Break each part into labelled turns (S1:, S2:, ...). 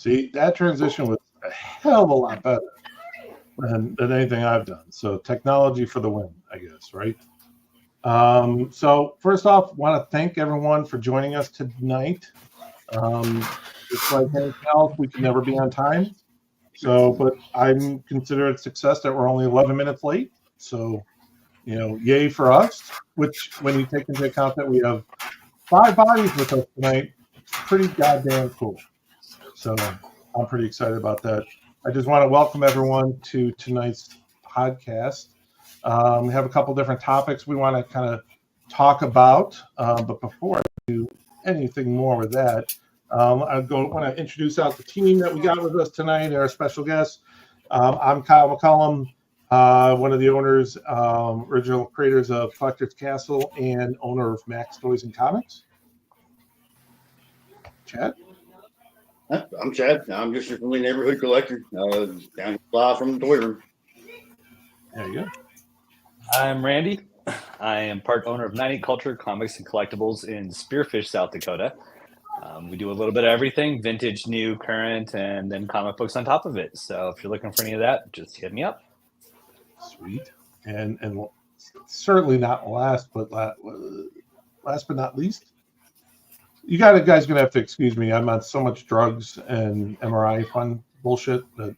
S1: See, that transition was a hell of a lot better than anything I've done. So technology for the win, I guess, right? So first off, want to thank everyone for joining us tonight. It's like anything else, we can never be on time. So, but I'm consider it a success that we're only 11 minutes late. So, yay for us. Which, when you take into account that we have 5 bodies with us tonight, it's pretty goddamn cool. So, I'm pretty excited about that. I just want to welcome everyone to tonight's podcast. We have a couple different topics we want to kind of talk about, but before I do anything more with that, want to introduce out the team that we got with us tonight, our special guests. I'm Kyle McCollum, one of the owners, original creators of Collector's Castle and owner of Max Toys and Comics. Chad?
S2: I'm Chad. I'm just your friendly neighborhood collector down live from the toy room.
S1: There you go.
S3: I'm Randy. I am part owner of 98 Culture Comics and Collectibles in Spearfish, South Dakota. We do a little bit of everything, vintage, new, current, and then comic books on top of it. So if you're looking for any of that, just hit me up.
S1: Sweet. And certainly not last but not least, you guys gonna have to excuse me. I'm on so much drugs and MRI fun bullshit that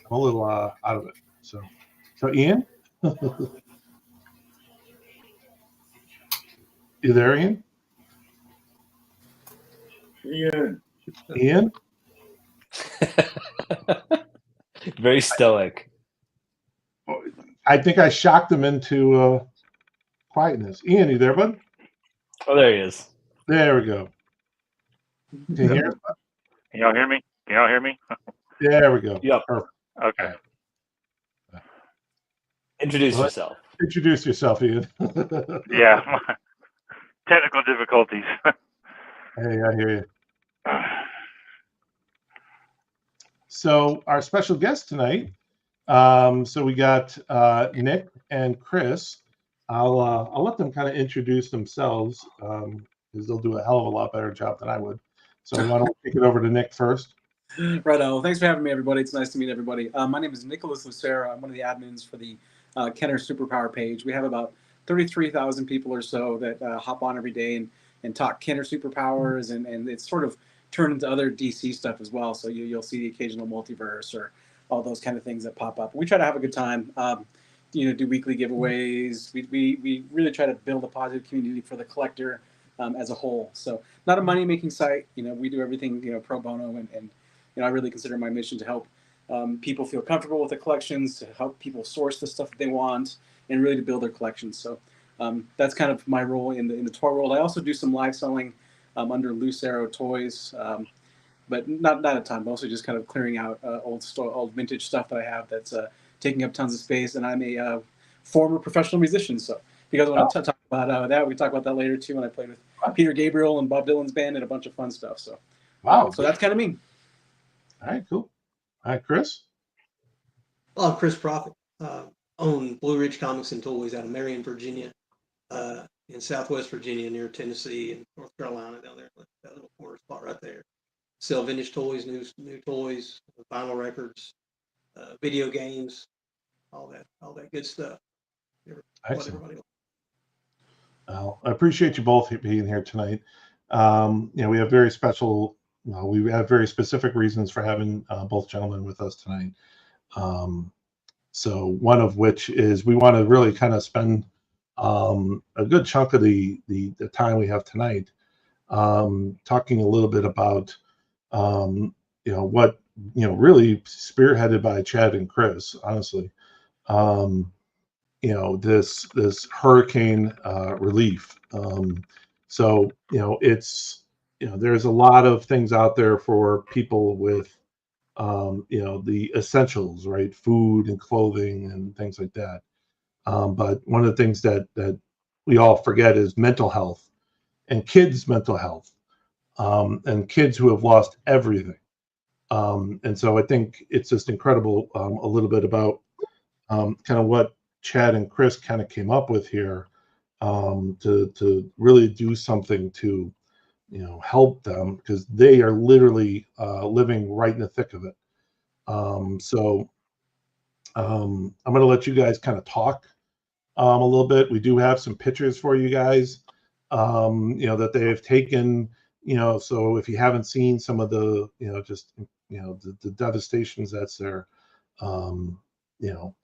S1: I'm a little out of it. So Ian, you there, Ian? Ian?
S3: Very stoic.
S1: I think I shocked him into quietness. Ian, you there, bud?
S3: Oh, there he is.
S1: There we go. Can you hear us?
S4: Can y'all hear me?
S1: There we go.
S3: Yep.
S1: Perfect.
S4: Okay.
S3: Introduce yourself.
S1: Introduce yourself, Ian.
S4: Yeah. Technical difficulties.
S1: Hey, I hear you. So our special guest tonight. So we got Nick and Chris. I'll let them kind of introduce themselves because they'll do a hell of a lot better job than I would. So why don't we kick it over to Nick first?
S5: Right on. Well, thanks for having me, everybody. It's nice to meet everybody. My name is Nicholas Lucero. I'm one of the admins for the Kenner Superpower page. We have about 33,000 people or so that hop on every day and talk Kenner Superpowers, and it's sort of turned into other DC stuff as well. So you'll see the occasional multiverse or all those kind of things that pop up. We try to have a good time. Do weekly giveaways. We really try to build a positive community for the collector as a whole. So not a money-making site. We do everything pro bono, and I really consider my mission to help people feel comfortable with the collections, to help people source the stuff that they want, and really to build their collections. So that's kind of my role in the toy world. I also do some live selling under Lucero Toys, but not a ton. Mostly just kind of clearing out old vintage stuff that I have that's taking up tons of space. And I'm a former professional musician. So if you guys want to talk about that, we can talk about that later too. When I played with Peter Gabriel and Bob Dylan's band and a bunch of fun stuff. So
S1: wow.
S5: So that's kind of me.
S1: All right, cool. All right, Chris.
S6: Well, I'm Chris Proffitt. Own Blue Ridge Comics and Toys out of Marion, Virginia, in Southwest Virginia, near Tennessee and North Carolina, down there, that little corner spot right there. Sell vintage toys, new toys, vinyl records, video games, all that good stuff.
S1: Excellent. Well, I appreciate you both being here tonight. We have very special. We have very specific reasons for having both gentlemen with us tonight. So one of which is we want to really kind of spend a good chunk of the time we have tonight talking a little bit about what really spearheaded by Chad and Chris, honestly. This hurricane relief. So it's there's a lot of things out there for people with the essentials, right? Food and clothing and things like that. But one of the things that we all forget is mental health and kids' mental health, and kids who have lost everything. And so I think it's just incredible a little bit about kind of what Chad and Chris kind of came up with here to really do something to help them, because they are literally living right in the thick of it. So I'm going to let you guys kind of talk a little bit. We do have some pictures for you guys, that they have taken, so if you haven't seen some of the, the devastations that's there, I'll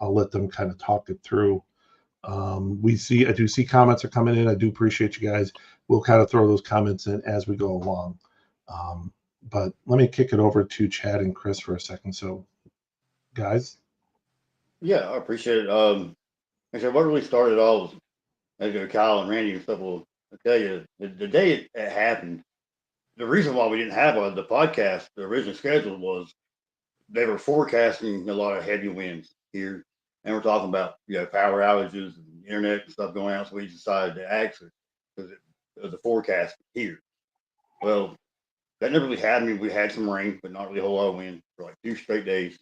S1: let them kind of talk it through. I do see comments are coming in. I do appreciate you guys. We'll kind of throw those comments in as we go along. But let me kick it over to Chad and Chris for a second. So, guys.
S2: Yeah, I appreciate it. Like I said, what really started all was, as Kyle and Randy and stuff will tell you, the day it happened, the reason why we didn't have the podcast, the original schedule, was they were forecasting a lot of heavy winds here. And we're talking about, power outages and internet and stuff going out. So we decided to exit because it was a forecast here. Well, that never really happened. We had some rain, but not really a whole lot of wind for like 2 straight days.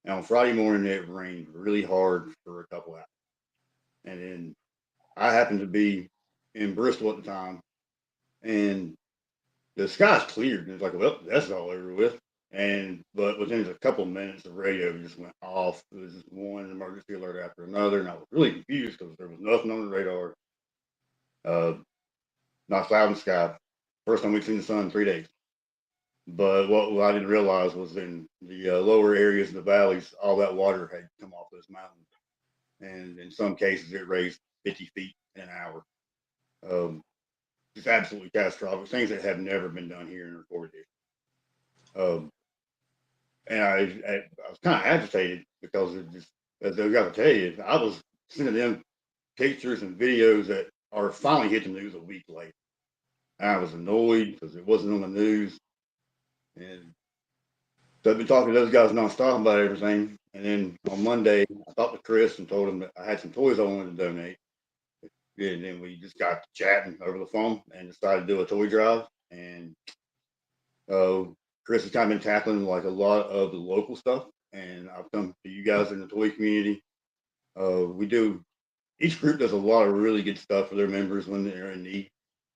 S2: And on Friday morning, it rained really hard for a couple hours. And then I happened to be in Bristol at the time, and the sky's cleared. And it's like, well, that's all over with. But within a couple of minutes, the radio just went off. It was just one emergency alert after another, and I was really confused because there was nothing on the radar. Not a cloud in the sky. First time we've seen the sun in 3 days. But what I didn't realize was in the lower areas of the valleys, all that water had come off those mountains, and in some cases, it raised 50 feet in an hour. It's absolutely catastrophic. Things that have never been done here in recorded history. And I was kind of agitated because it just, as I got to tell you, I was sending them pictures and videos that are finally hit the news a week later. And I was annoyed because it wasn't on the news. And so I've been talking to those guys nonstop about everything. And then on Monday, I talked to Chris and told him that I had some toys I wanted to donate. And then we just got chatting over the phone and decided to do a toy drive. And Chris has kind of been tackling like a lot of the local stuff. And I've come to you guys in the toy community. Each group does a lot of really good stuff for their members when they're in need.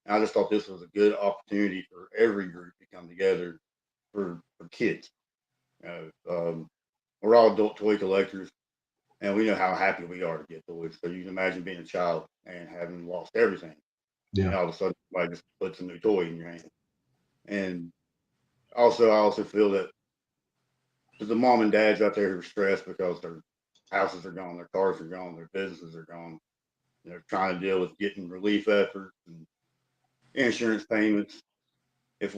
S2: And I just thought this was a good opportunity for every group to come together for kids. We're all adult toy collectors, and we know how happy we are to get toys. So you can imagine being a child and having lost everything.
S1: Yeah.
S2: And all of a sudden, somebody just puts a new toy in your hand. And I also feel that there's the mom and dads out there who are stressed because their houses are gone, their cars are gone, their businesses are gone. They're trying to deal with getting relief efforts and insurance payments. If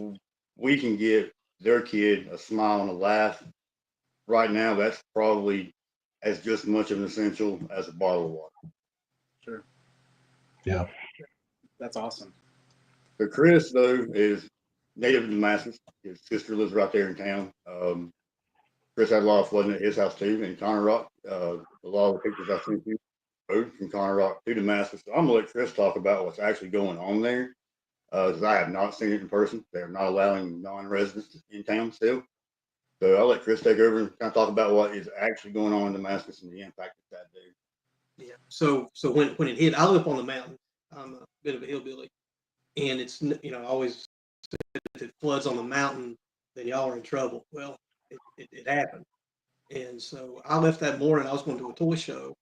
S2: we can give their kid a smile and a laugh right now, that's probably as just much of an essential as a bottle of water.
S5: Sure.
S1: Yeah.
S5: That's awesome.
S2: So Chris, though, is native to Damascus. His sister lives right there in town. Chris had a lot of flooding at his house too in Conner Rock. A lot of the pictures I sent you rode from Conner Rock to Damascus. So I'm gonna let Chris talk about what's actually going on there, because I have not seen it in person. They're not allowing non-residents in town still. So I'll let Chris take over and kind of talk about what is actually going on in Damascus and the impact that there.
S6: Yeah. So when it hit, I live on the mountain. I'm a bit of a hillbilly, and it's I always said if it floods on the mountain, then y'all are in trouble. Well, it happened, and so I left that morning. I was going to a toy show,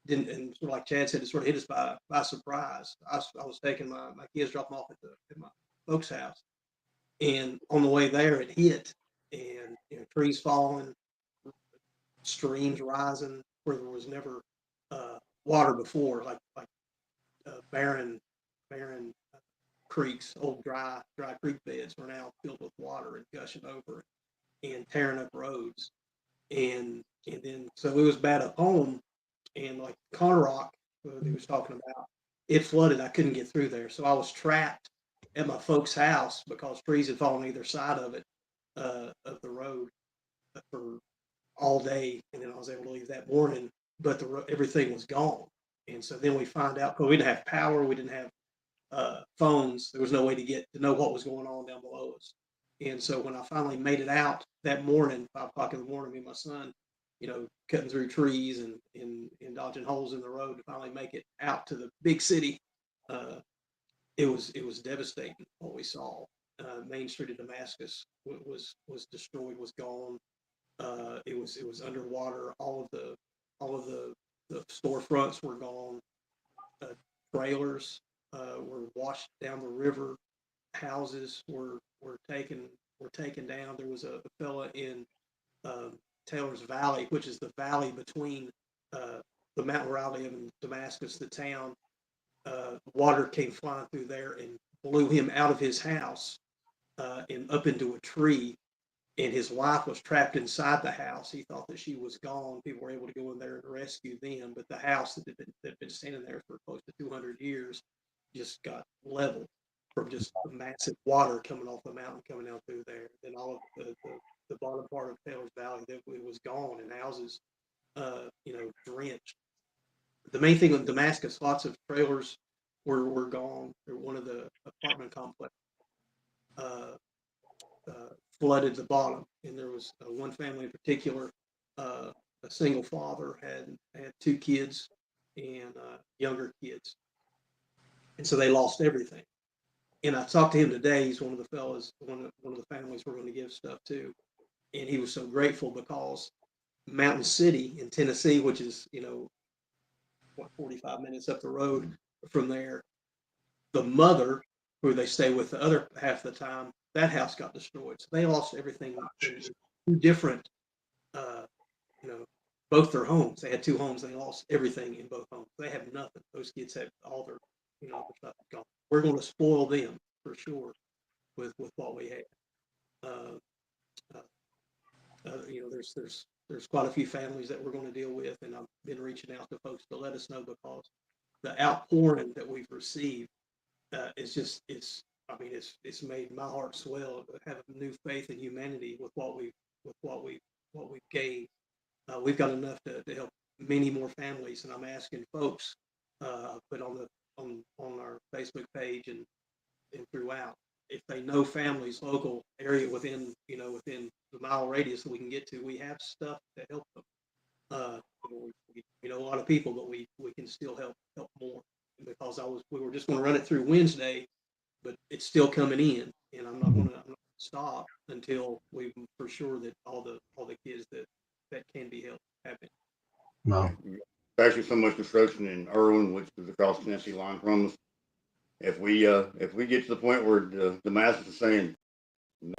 S6: and sort of like Chad said, it sort of hit us by surprise. I was taking my kids, drop them off at my folks' house, and on the way there, it hit, and trees falling, streams rising where there was never water before, like barren creeks, old dry creek beds were now filled with water and gushing over and tearing up roads. And then so it was bad up home, and like Conner Rock that he was talking about, it flooded. I couldn't get through there, so I was trapped at my folks' house because trees had fallen either side of it, of the road, for all day. And then I was able to leave that morning, but everything was gone. And so then we find out, because we didn't have power, we didn't have phones. There was no way to know what was going on down below us. And so when I finally made it out that morning, 5 o'clock in the morning, me and my son, cutting through trees and dodging holes in the road to finally make it out to the big city, it was devastating what we saw. Main Street of Damascus was destroyed, was gone. It was underwater. All of the storefronts were gone. Trailers were washed down the river. Houses were taken down. There was a fella in Taylor's Valley, which is the valley between the mountain where I live and Damascus, the town. Water came flying through there and blew him out of his house and up into a tree. And his wife was trapped inside the house. He thought that she was gone. People were able to go in there and rescue them, but the house that had been standing there for close to 200 years just got leveled from just the massive water coming off the mountain coming out through there. Then all of the bottom part of Taylor's Valley, it was gone, and houses, drenched. The main thing in Damascus, lots of trailers were gone. One of the apartment complex flooded the bottom, and there was one family in particular. A single father had 2 kids and younger kids, and so they lost everything. And I talked to him today. He's one of the fellas, one of the families we're going to give stuff to, and he was so grateful because Mountain City in Tennessee, which is 45 minutes up the road from there, the mother who they stay with the other half of the time, that house got destroyed. So they lost everything in 2 different, both their homes. They had 2 homes. They lost everything in both homes. They have nothing. Those kids have all their, their stuff gone. We're going to spoil them for sure with what we have. There's quite a few families that we're going to deal with, and I've been reaching out to folks to let us know, because the outpouring that we've received it's made my heart swell to have a new faith in humanity with what we've gained. We've got enough to help many more families, and I'm asking folks, put on our Facebook page and throughout, if they know families, local area within the mile radius that we can get to, we have stuff to help them. We know a lot of people, but we can still help more, because we were just going to run it through Wednesday, but it's still coming in, and I'm not going to stop until we for sure that all the kids that can be helped have been.
S1: No.
S2: Actually, so much construction in Irwin, which is across the Tennessee line from us. If we get to the point where the masses are saying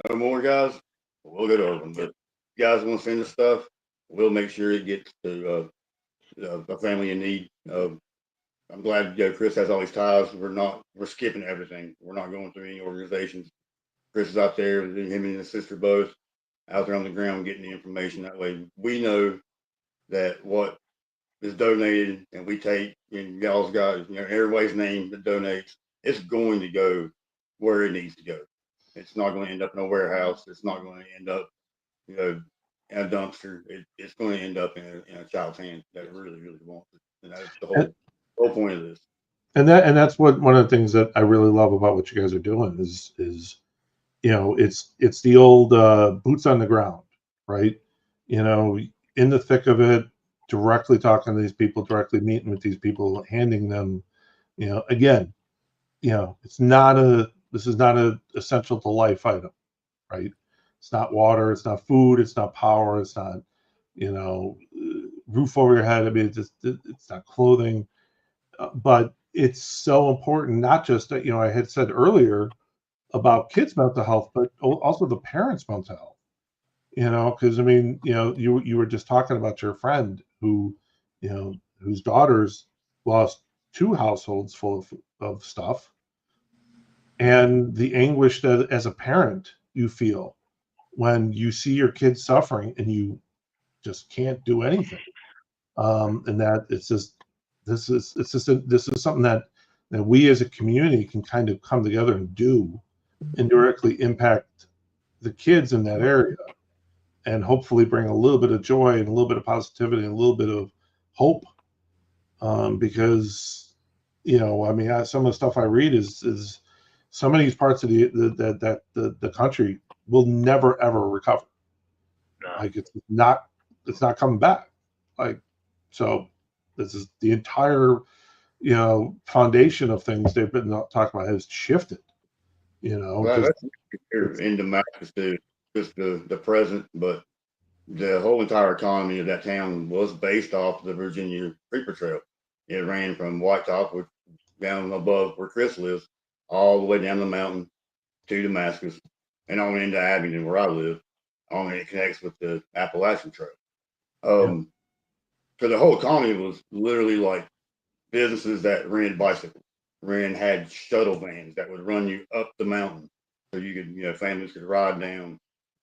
S2: no more, guys, we'll go to Irwin. But if you guys want to send us stuff, we'll make sure it gets to a family in need. I'm glad Chris has all these ties. We're skipping everything. We're not going through any organizations. Chris is out there, him and his sister both out there on the ground getting the information. That way we know that what is donated, and we take, and y'all's got everybody's name that donates, it's going to go where it needs to go. It's not going to end up in a warehouse. It's not going to end up in a dumpster. It's going to end up in a child's hand that really, really wants it. And that's the whole point of this.
S1: And that's what one of the things that I really love about what you guys are doing is it's the old boots on the ground, right? In the thick of it, directly talking to these people, directly meeting with these people, handing them, again, this is not a essential to life item, right? It's not water, it's not food, it's not power, it's not, roof over your head. I mean, it's not clothing, but it's so important, not just that, I had said earlier about kids' mental health, but also the parents' mental health, because I mean, you were just talking about your friend who, whose daughters lost 2 households full of stuff, and the anguish that as a parent you feel when you see your kids suffering and you just can't do anything. And that this is something that we as a community can kind of come together and do, and directly impact the kids in that area, and hopefully bring a little bit of joy and a little bit of positivity and a little bit of hope. Because I mean, some of the stuff I read is some of these parts of the country will never ever recover.
S4: No.
S1: Like it's not coming back. Like, so this is the entire foundation of things they've been talking about has shifted.
S2: Well, that's here in Damascus too, just the present, but the whole entire economy of that town was based off the Virginia Creeper Trail. It ran from White Top, which down above where Chris lives, all the way down the mountain to Damascus, and on into Abingdon, where I live. On it connects with the Appalachian Trail. So the whole economy was literally like businesses that rented bicycles, had shuttle vans that would run you up the mountain, so you could, families could ride down.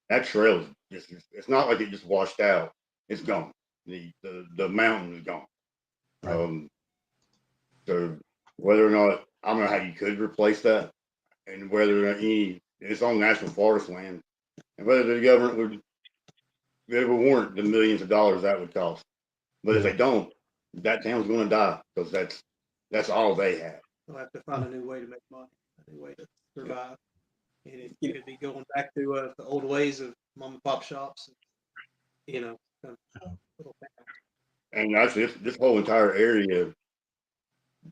S2: That trail is it's not like it just washed out. It's gone. The mountain is gone.
S1: Right.
S2: So whether or not, I don't know how you could replace that, and whether or not it's on national forest land, and whether the government would warrant the millions of dollars that would cost. But if they don't, that town's going to die, because that's all they have.
S6: They'll have to find a new way to make money, a new way to survive. And it could be going back to the old ways of mom and pop shops, little towns.
S2: And actually, this whole entire area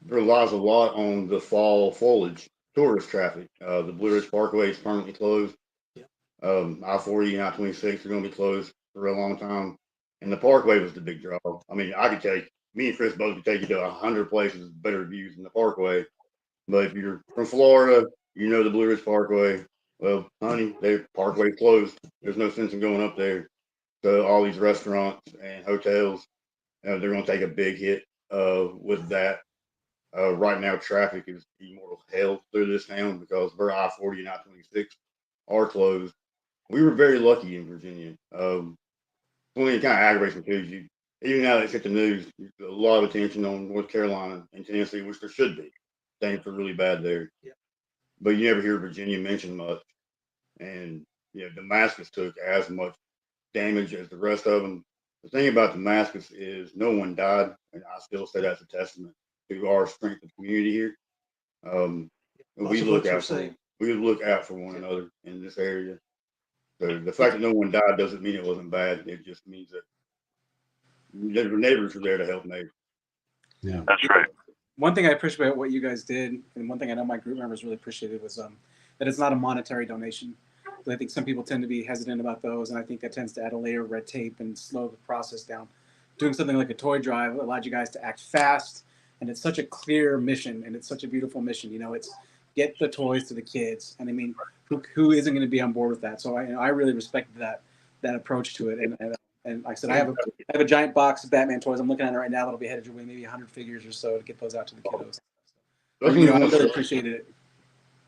S2: relies a lot on the fall foliage tourist traffic. The Blue Ridge Parkway is permanently closed.
S6: Yeah.
S2: I-40 and I-26 are going to be closed for a long time. And the Parkway was the big draw. I mean, I could take, me and Chris both could take you to 100 places with better views than the Parkway. But if you're from Florida, the Blue Ridge Parkway. Well, honey, the Parkway closed. There's no sense in going up there. So all these restaurants and hotels, they're going to take a big hit with that. Right now, traffic is immortal hell through this town because I-40 and I-26 are closed. We were very lucky in Virginia. One thing kind of aggravates me too is even now that it's hit the news, there's a lot of attention on North Carolina and Tennessee, which there should be. Things are really bad there.
S6: Yeah.
S2: But you never hear Virginia mentioned much. And Damascus took as much damage as the rest of them. The thing about Damascus is no one died, and I still say that's a testament to our strength of community here. We look out for one another in this area. So the fact that no one died doesn't mean it wasn't bad. It just means that the neighbors were there to help neighbors.
S1: Yeah,
S4: That's right.
S5: One thing I appreciate about what you guys did, and one thing I know my group members really appreciated, was that it's not a monetary donation. I think some people tend to be hesitant about those, and I think that tends to add a layer of red tape and slow the process down. Doing something like a toy drive allowed you guys to act fast, and it's such a clear mission, and it's such a beautiful mission. It's get the toys to the kids, and I mean, who isn't going to be on board with that? So I really respected that approach to it, and like I said, I have a giant box of Batman toys. I'm looking at it right now. That'll be headed your way, maybe 100 figures or so to get those out to the kiddos. I really appreciated it.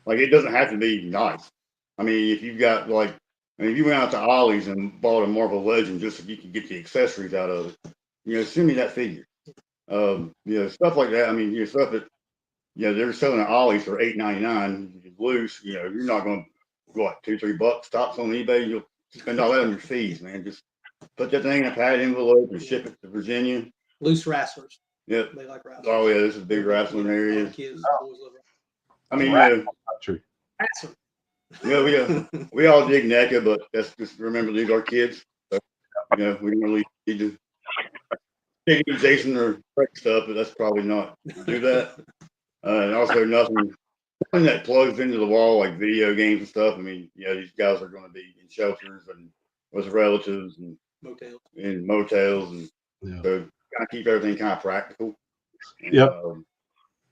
S2: Like, it doesn't have to be nice. I mean, if you've got if you went out to Ollie's and bought a Marvel Legend just so you could get the accessories out of it, send me that figure. Stuff like that. I mean, stuff that they're selling at Ollie's for $8.99 loose. You're not going to go like $2-3 tops on eBay. You'll spend all that on your fees, man. Just put that thing in a padded envelope and ship it to Virginia.
S6: Loose wrestlers.
S2: Yep.
S6: They like wrestlers.
S2: Oh yeah, this is a big wrestling area.
S6: Kids, boys love it.
S2: I mean,
S1: country.
S2: we all dig NECA, but that's just remember these are kids. So, we don't really need to take Jason or break stuff, but that's probably not do that. And also nothing that plugs into the wall like video games and stuff. I mean, these guys are going to be in shelters and with relatives and motels, and so kind of keep everything kind of practical. And,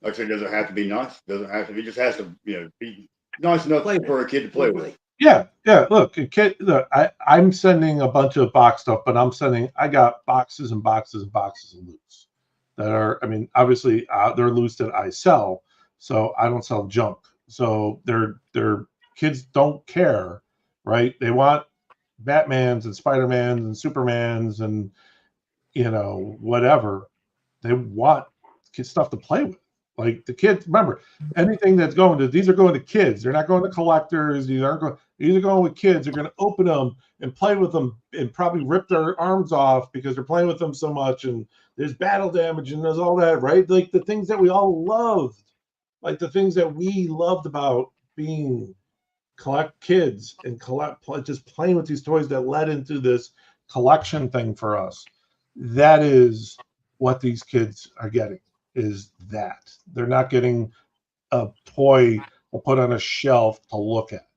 S2: like I said, it doesn't have to be nice. It doesn't have to. It just has to, be nice enough for a kid to play with.
S1: Yeah. Look, a kid. Look, I'm sending a bunch of box stuff, but I got boxes and boxes and boxes of loose that are. I mean, obviously, they're loose that I sell, so I don't sell junk. So their kids don't care, right? They want Batmans and Spider-Mans and Supermans and whatever. They want stuff to play with. Like the kids, remember, anything that's these are going to kids. They're not going to collectors. These are going with kids. They're going to open them and play with them and probably rip their arms off because they're playing with them so much. And there's battle damage and there's all that, right? Like the things that we all loved, like the things that we loved about being kids and just playing with these toys that led into this collection thing for us. That is what these kids are getting. is that they're not getting a toy to put on a shelf to look at.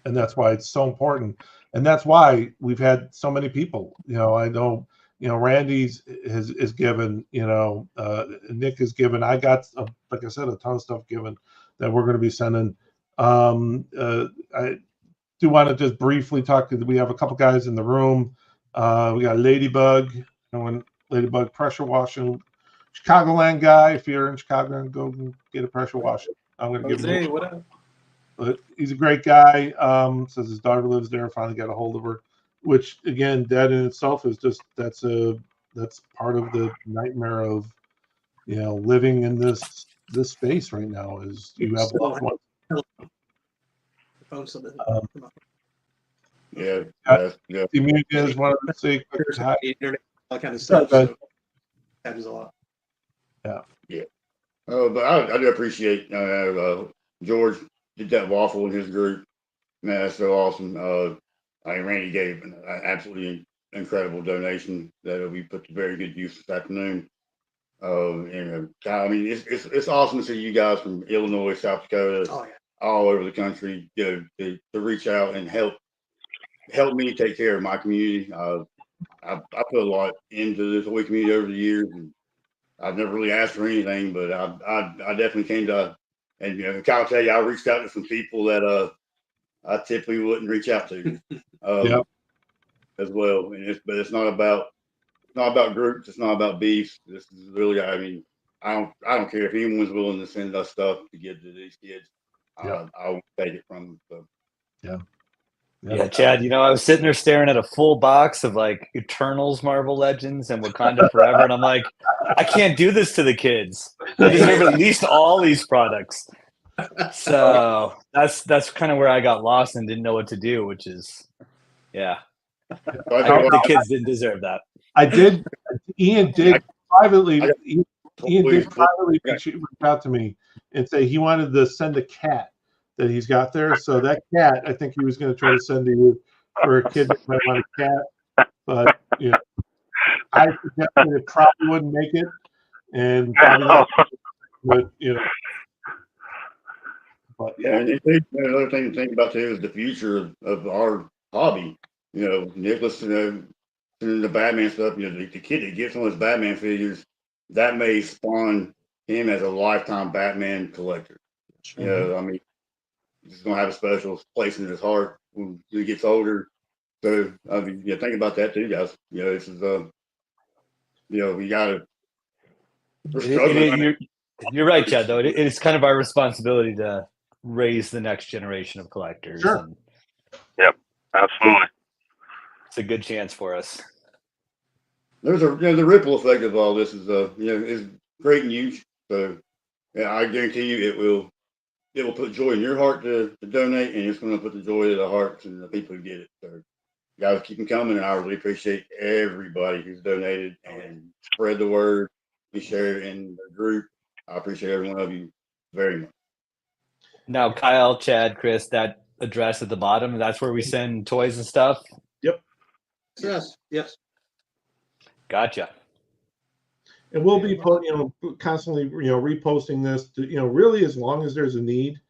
S1: And that's why it's so important. And that's why we've had so many people, I know, Randy's is given, Nick is given. I got, like I said, a ton of stuff given that we're going to be sending. I do want to just briefly talk. We have a couple guys in the room. We got Ladybug, Ladybug pressure washing. Chicagoland guy, if you're in Chicago, go get a pressure washer. I'm going to give him.
S5: What up?
S1: But he's a great guy. Says his daughter lives there. Finally got a hold of her, which again, that in itself is just that's part of the nightmare of living in this space right now. Is you have loved ones.
S2: Yeah.
S1: The media is one of the say
S6: internet, all kind of stuff. So happens a lot.
S2: Yeah. But I do appreciate George did that waffle in his group. Man, that's so awesome. Randy gave an absolutely incredible donation that we put to very good use this afternoon. I mean, it's awesome to see you guys from Illinois, South Dakota, all over the country, to reach out and help me take care of my community. I put a lot into this toy community over the years, and I've never really asked for anything, but I definitely came to, and Kyle will tell you, I reached out to some people that I typically wouldn't reach out to, as well. And but it's not about groups, it's not about beefs. This is really, I mean, I don't care if anyone's willing to send us stuff to give to these kids. I'll take it from them. So.
S3: Yeah, Chad, I was sitting there staring at a full box of like Eternals, Marvel Legends, and Wakanda Forever, and I'm like, I can't do this to the kids. They deserve at least all these products. So that's kind of where I got lost and didn't know what to do, which is, I hope the kids didn't deserve that.
S1: I did. Ian did privately. Ian did privately reach out to me and say he wanted to send a cat that he's got there. So that cat, I think he was going to try to send to you for a kid that might want a cat. But I suggested it probably wouldn't make it, and probably but But
S2: and another thing to think about too is the future of our hobby. Nicholas, the Batman stuff. The kid that gets one of his Batman figures, that may spawn him as a lifetime Batman collector. I mean, he's gonna have a special place in his heart when he gets older. So I mean, think about that too, guys. This is we gotta.
S3: You're right, Chad. Though it's kind of our responsibility to raise the next generation of collectors.
S1: Sure.
S3: And
S4: Yep, absolutely.
S3: It's a good chance for us.
S2: There's the ripple effect of all this is great and huge. So I guarantee you it will put joy in your heart to donate, and it's going to put the joy in the hearts and the people who get it. So guys, keep them coming, and I really appreciate everybody who's donated and spread the word. We share it in the group. I appreciate every one of you very much.
S3: Now, Kyle, Chad, Chris, that address at the bottom, that's where we send toys and stuff?
S1: Yep.
S6: Yes.
S3: Gotcha.
S1: And we'll be constantly reposting this to, really as long as there's a need.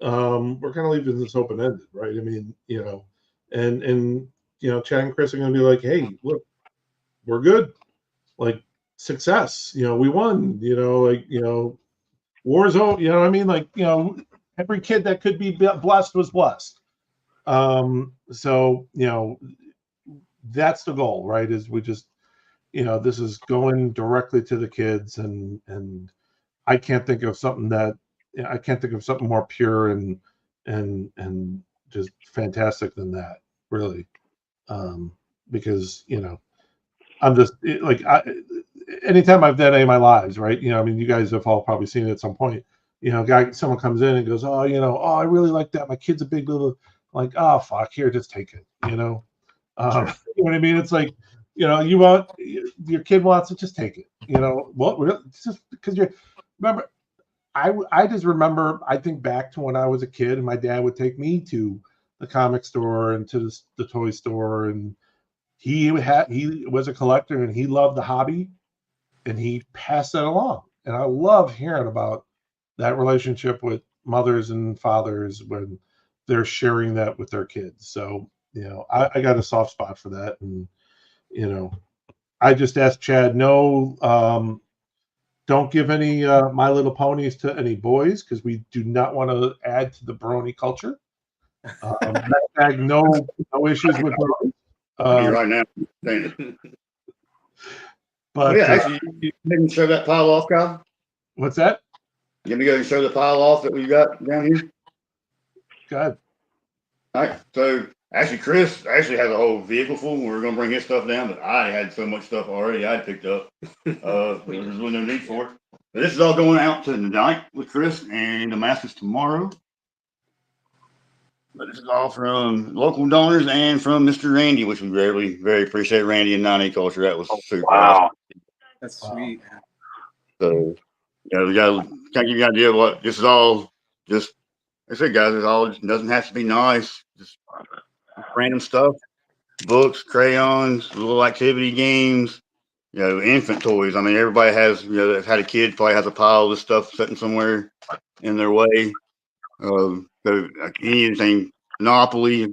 S1: We're kind of leaving this open-ended, right? I mean, and Chad and Chris are going to be like, hey, look, we're good. Like, success, we won, war's over, what I mean? Like, every kid that could be blessed was blessed. So, that's the goal, right? Is we just, this is going directly to the kids, and I can't think of something more pure and just fantastic than that, really. Because, I'm just anytime I've done any of my lives, right? I mean, you guys have all probably seen it at some point. Someone comes in and goes, oh, I really like that. My kid's a big little, like, oh, fuck, here, just take it, Sure. You know what I mean? It's like, you want, your kid wants it, just take it. What? Really? It's just because remember, I just remember, I think back to when I was a kid and my dad would take me to the comic store and to the toy store, and he was a collector and he loved the hobby, and he passed that along. And I love hearing about that relationship with mothers and fathers when they're sharing that with their kids. So, I got a soft spot for that. And, I just asked Chad, no, don't give any My Little Ponies to any boys because we do not want to add to the brony culture. No issues with bronies.
S2: You're right now.
S1: But
S2: yeah, actually, you can show that pile off, Kyle.
S1: What's that?
S2: Let me go and show the pile off that we got down here.
S1: Go ahead.
S2: All right. So actually, Chris actually has a whole vehicle full. We were going to bring his stuff down, but I had so much stuff already I picked up. There's really no need for it. But this is all going out tonight with Chris and Damascus tomorrow. But this is all from local donors and from Mr. Randy, which we very, very appreciate Randy and 90 Culture. That was super
S4: Wow.
S2: awesome.
S5: That's sweet.
S2: So, we got to kind of give you an idea of what this is all. Just, like I said, guys, it doesn't have to be nice. Just random stuff, books, crayons, little activity games, infant toys. I mean, everybody has, that's had a kid probably has a pile of this stuff sitting somewhere in their way. So anything, Monopoly,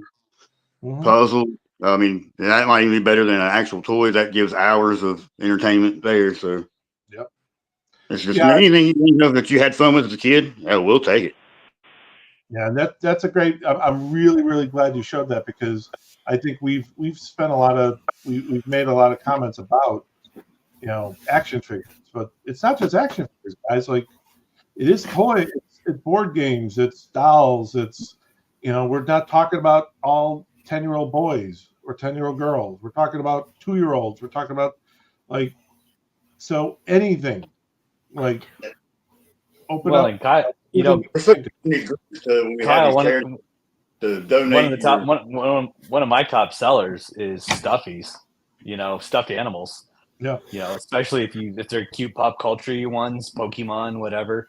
S2: puzzle. I mean, that might even be better than an actual toy. That gives hours of entertainment there. So,
S1: yep.
S2: It's just anything that you had fun with as a kid. We'll take it.
S1: Yeah, and that's a great. I'm really, really glad you showed that because I think we've spent we've made a lot of comments about action figures, but it's not just action figures, guys. Like it is toy, it's board games, it's dolls, it's we're not talking about all 10-year-old boys or 10-year-old girls. We're talking about 2-year-olds. We're talking about anything like open up.
S3: Like Kyle,
S2: to donate.
S3: One of the top one of my top sellers is stuffies. Stuffed animals.
S1: Yeah.
S3: Especially if they're cute pop culture ones, Pokemon, whatever.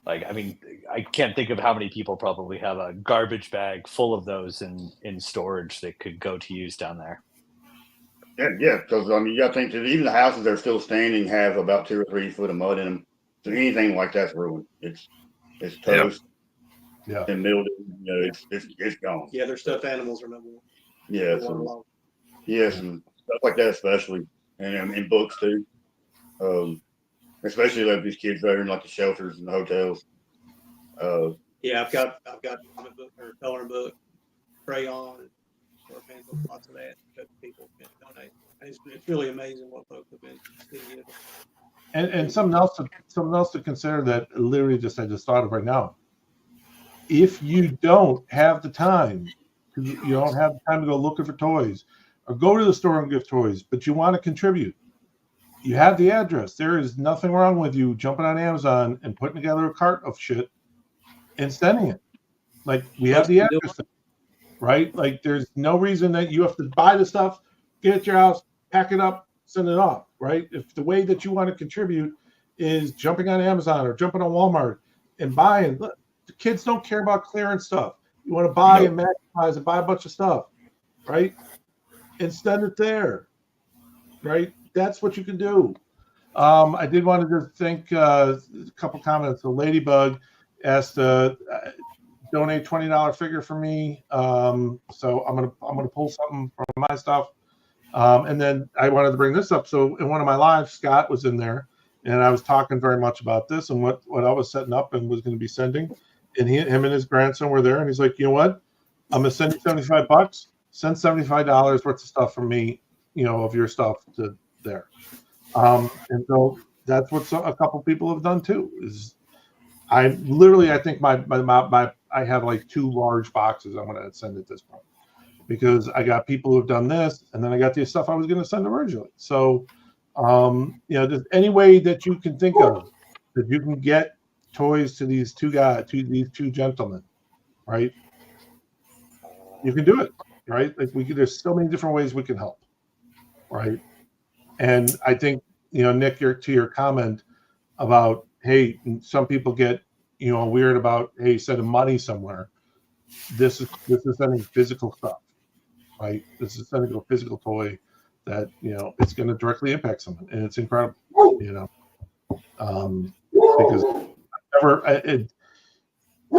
S3: Like, I mean, I can't think of how many people probably have a garbage bag full of those in storage that could go to use down there.
S2: Yeah, because you got to think that even the houses that are still standing have about 2 or 3 foot of mud in them. So anything like that's ruined. It's toast.
S1: Yeah.
S2: And mildew. It's gone.
S6: Yeah, their stuffed animals are no more.
S2: Yeah. Yes, and stuff like that especially, and in books too. Especially like these kids that are in like the shelters and the hotels.
S6: Yeah, I've got comic book or coloring book, crayon, or pen book, lots of that people can donate. It's really amazing what folks have been giving.
S1: And something else to consider that literally I just thought of right now. If you don't have the time, you don't have the time to go looking for toys or go to the store and give toys, but you want to contribute, you have the address. There is nothing wrong with you jumping on Amazon and putting together a cart of shit and sending it. Like we have the address, right? Like there's no reason that you have to buy the stuff, get it to your house, pack it up, send it off, right? If the way that you want to contribute is jumping on Amazon or jumping on Walmart and buying, look, the kids don't care about clearance stuff. You want to buy and maximize and buy a bunch of stuff, right? And send it there, right? That's what you can do. I did want to just thank a couple comments. The Ladybug asked donate $20 figure for me. So I'm gonna pull something from my stuff. And then I wanted to bring this up. So in one of my lives, Scott was in there, and I was talking very much about this and what I was setting up and was going to be sending. And him and his grandson were there, and he's like, you know what? I'm gonna send you $75. Send $75 worth of stuff from me, of your stuff to there. And so that's what a couple people have done too. Is I think I have like 2 large boxes I'm going to send at this point because I got people who have done this, and then I got the stuff I was going to send originally. So, just any way that you can think of that you can get toys to these two gentlemen, right? You can do it, right? Like there's so many different ways we can help, right? And I think, Nick, to your comment about, hey, some people get, weird about, hey, sending money somewhere. This is sending physical stuff, right? This is sending a physical toy that, it's going to directly impact someone, and it's incredible, because
S2: If you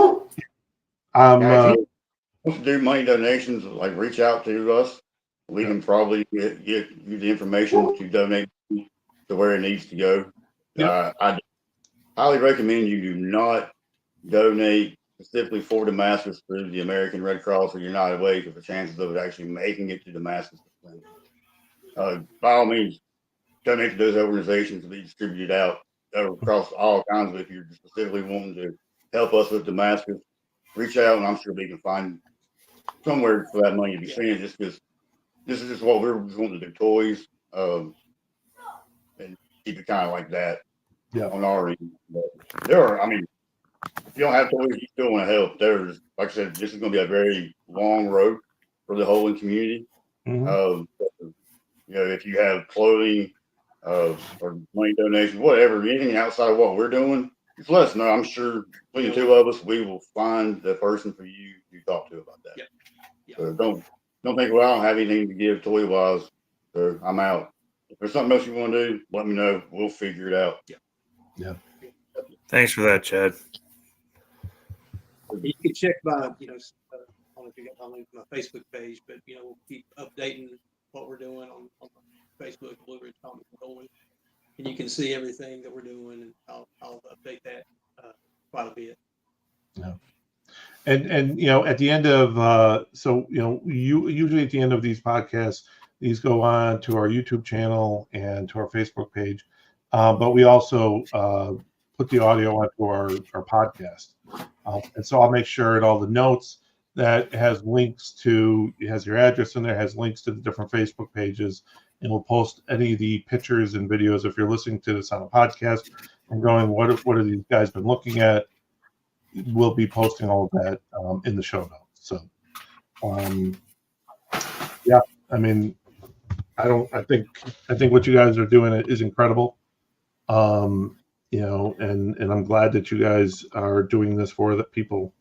S2: want to do money donations, like reach out to us. We can probably get you the information to donate to where it needs to go.
S1: Yep.
S2: I highly recommend you do not donate specifically for Damascus through the American Red Cross or United Way, because the chances of it actually making it to Damascus is slim. By all means, donate to those organizations to be distributed out across all kinds of. If you're specifically wanting to help us with Damascus, reach out, and I'm sure we can find somewhere for that money to be spent. Just because this is just what we're just wanting to do, toys, and keep it kind of like that on our end. But there are, I mean, if you don't have toys, you still want to help. There's, like I said, this is going to be a very long road for the whole community. You know, if you have clothing or money donation, whatever, anything outside of what we're doing, just let us know. I'm sure between the two of us, we will find the person for you to talk to about that. So don't think, well, I don't have anything to give toy wise, so I'm out. If there's something else you want to do, let me know. We'll figure it out.
S1: Yeah.
S4: Thanks for that, Chad.
S6: You can check my, I don't know if you got my link to my Facebook page, but we'll keep updating what we're doing on Facebook, Blue Ridge Comics and Toys, and you can see everything that we're doing, and I'll update that quite a bit.
S1: Yeah. And at the end of usually at the end of these podcasts, these go on to our YouTube channel and to our Facebook page, but we also put the audio onto our podcast, and so I'll make sure in all the notes that has links to, it has your address in there, has links to the different Facebook pages, and we'll post any of the pictures and videos. If you're listening to this on a podcast and going, what have these guys been looking at? We'll be posting all of that in the show notes. So, yeah, I mean, I think what you guys are doing is incredible. And I'm glad that you guys are doing this for the people,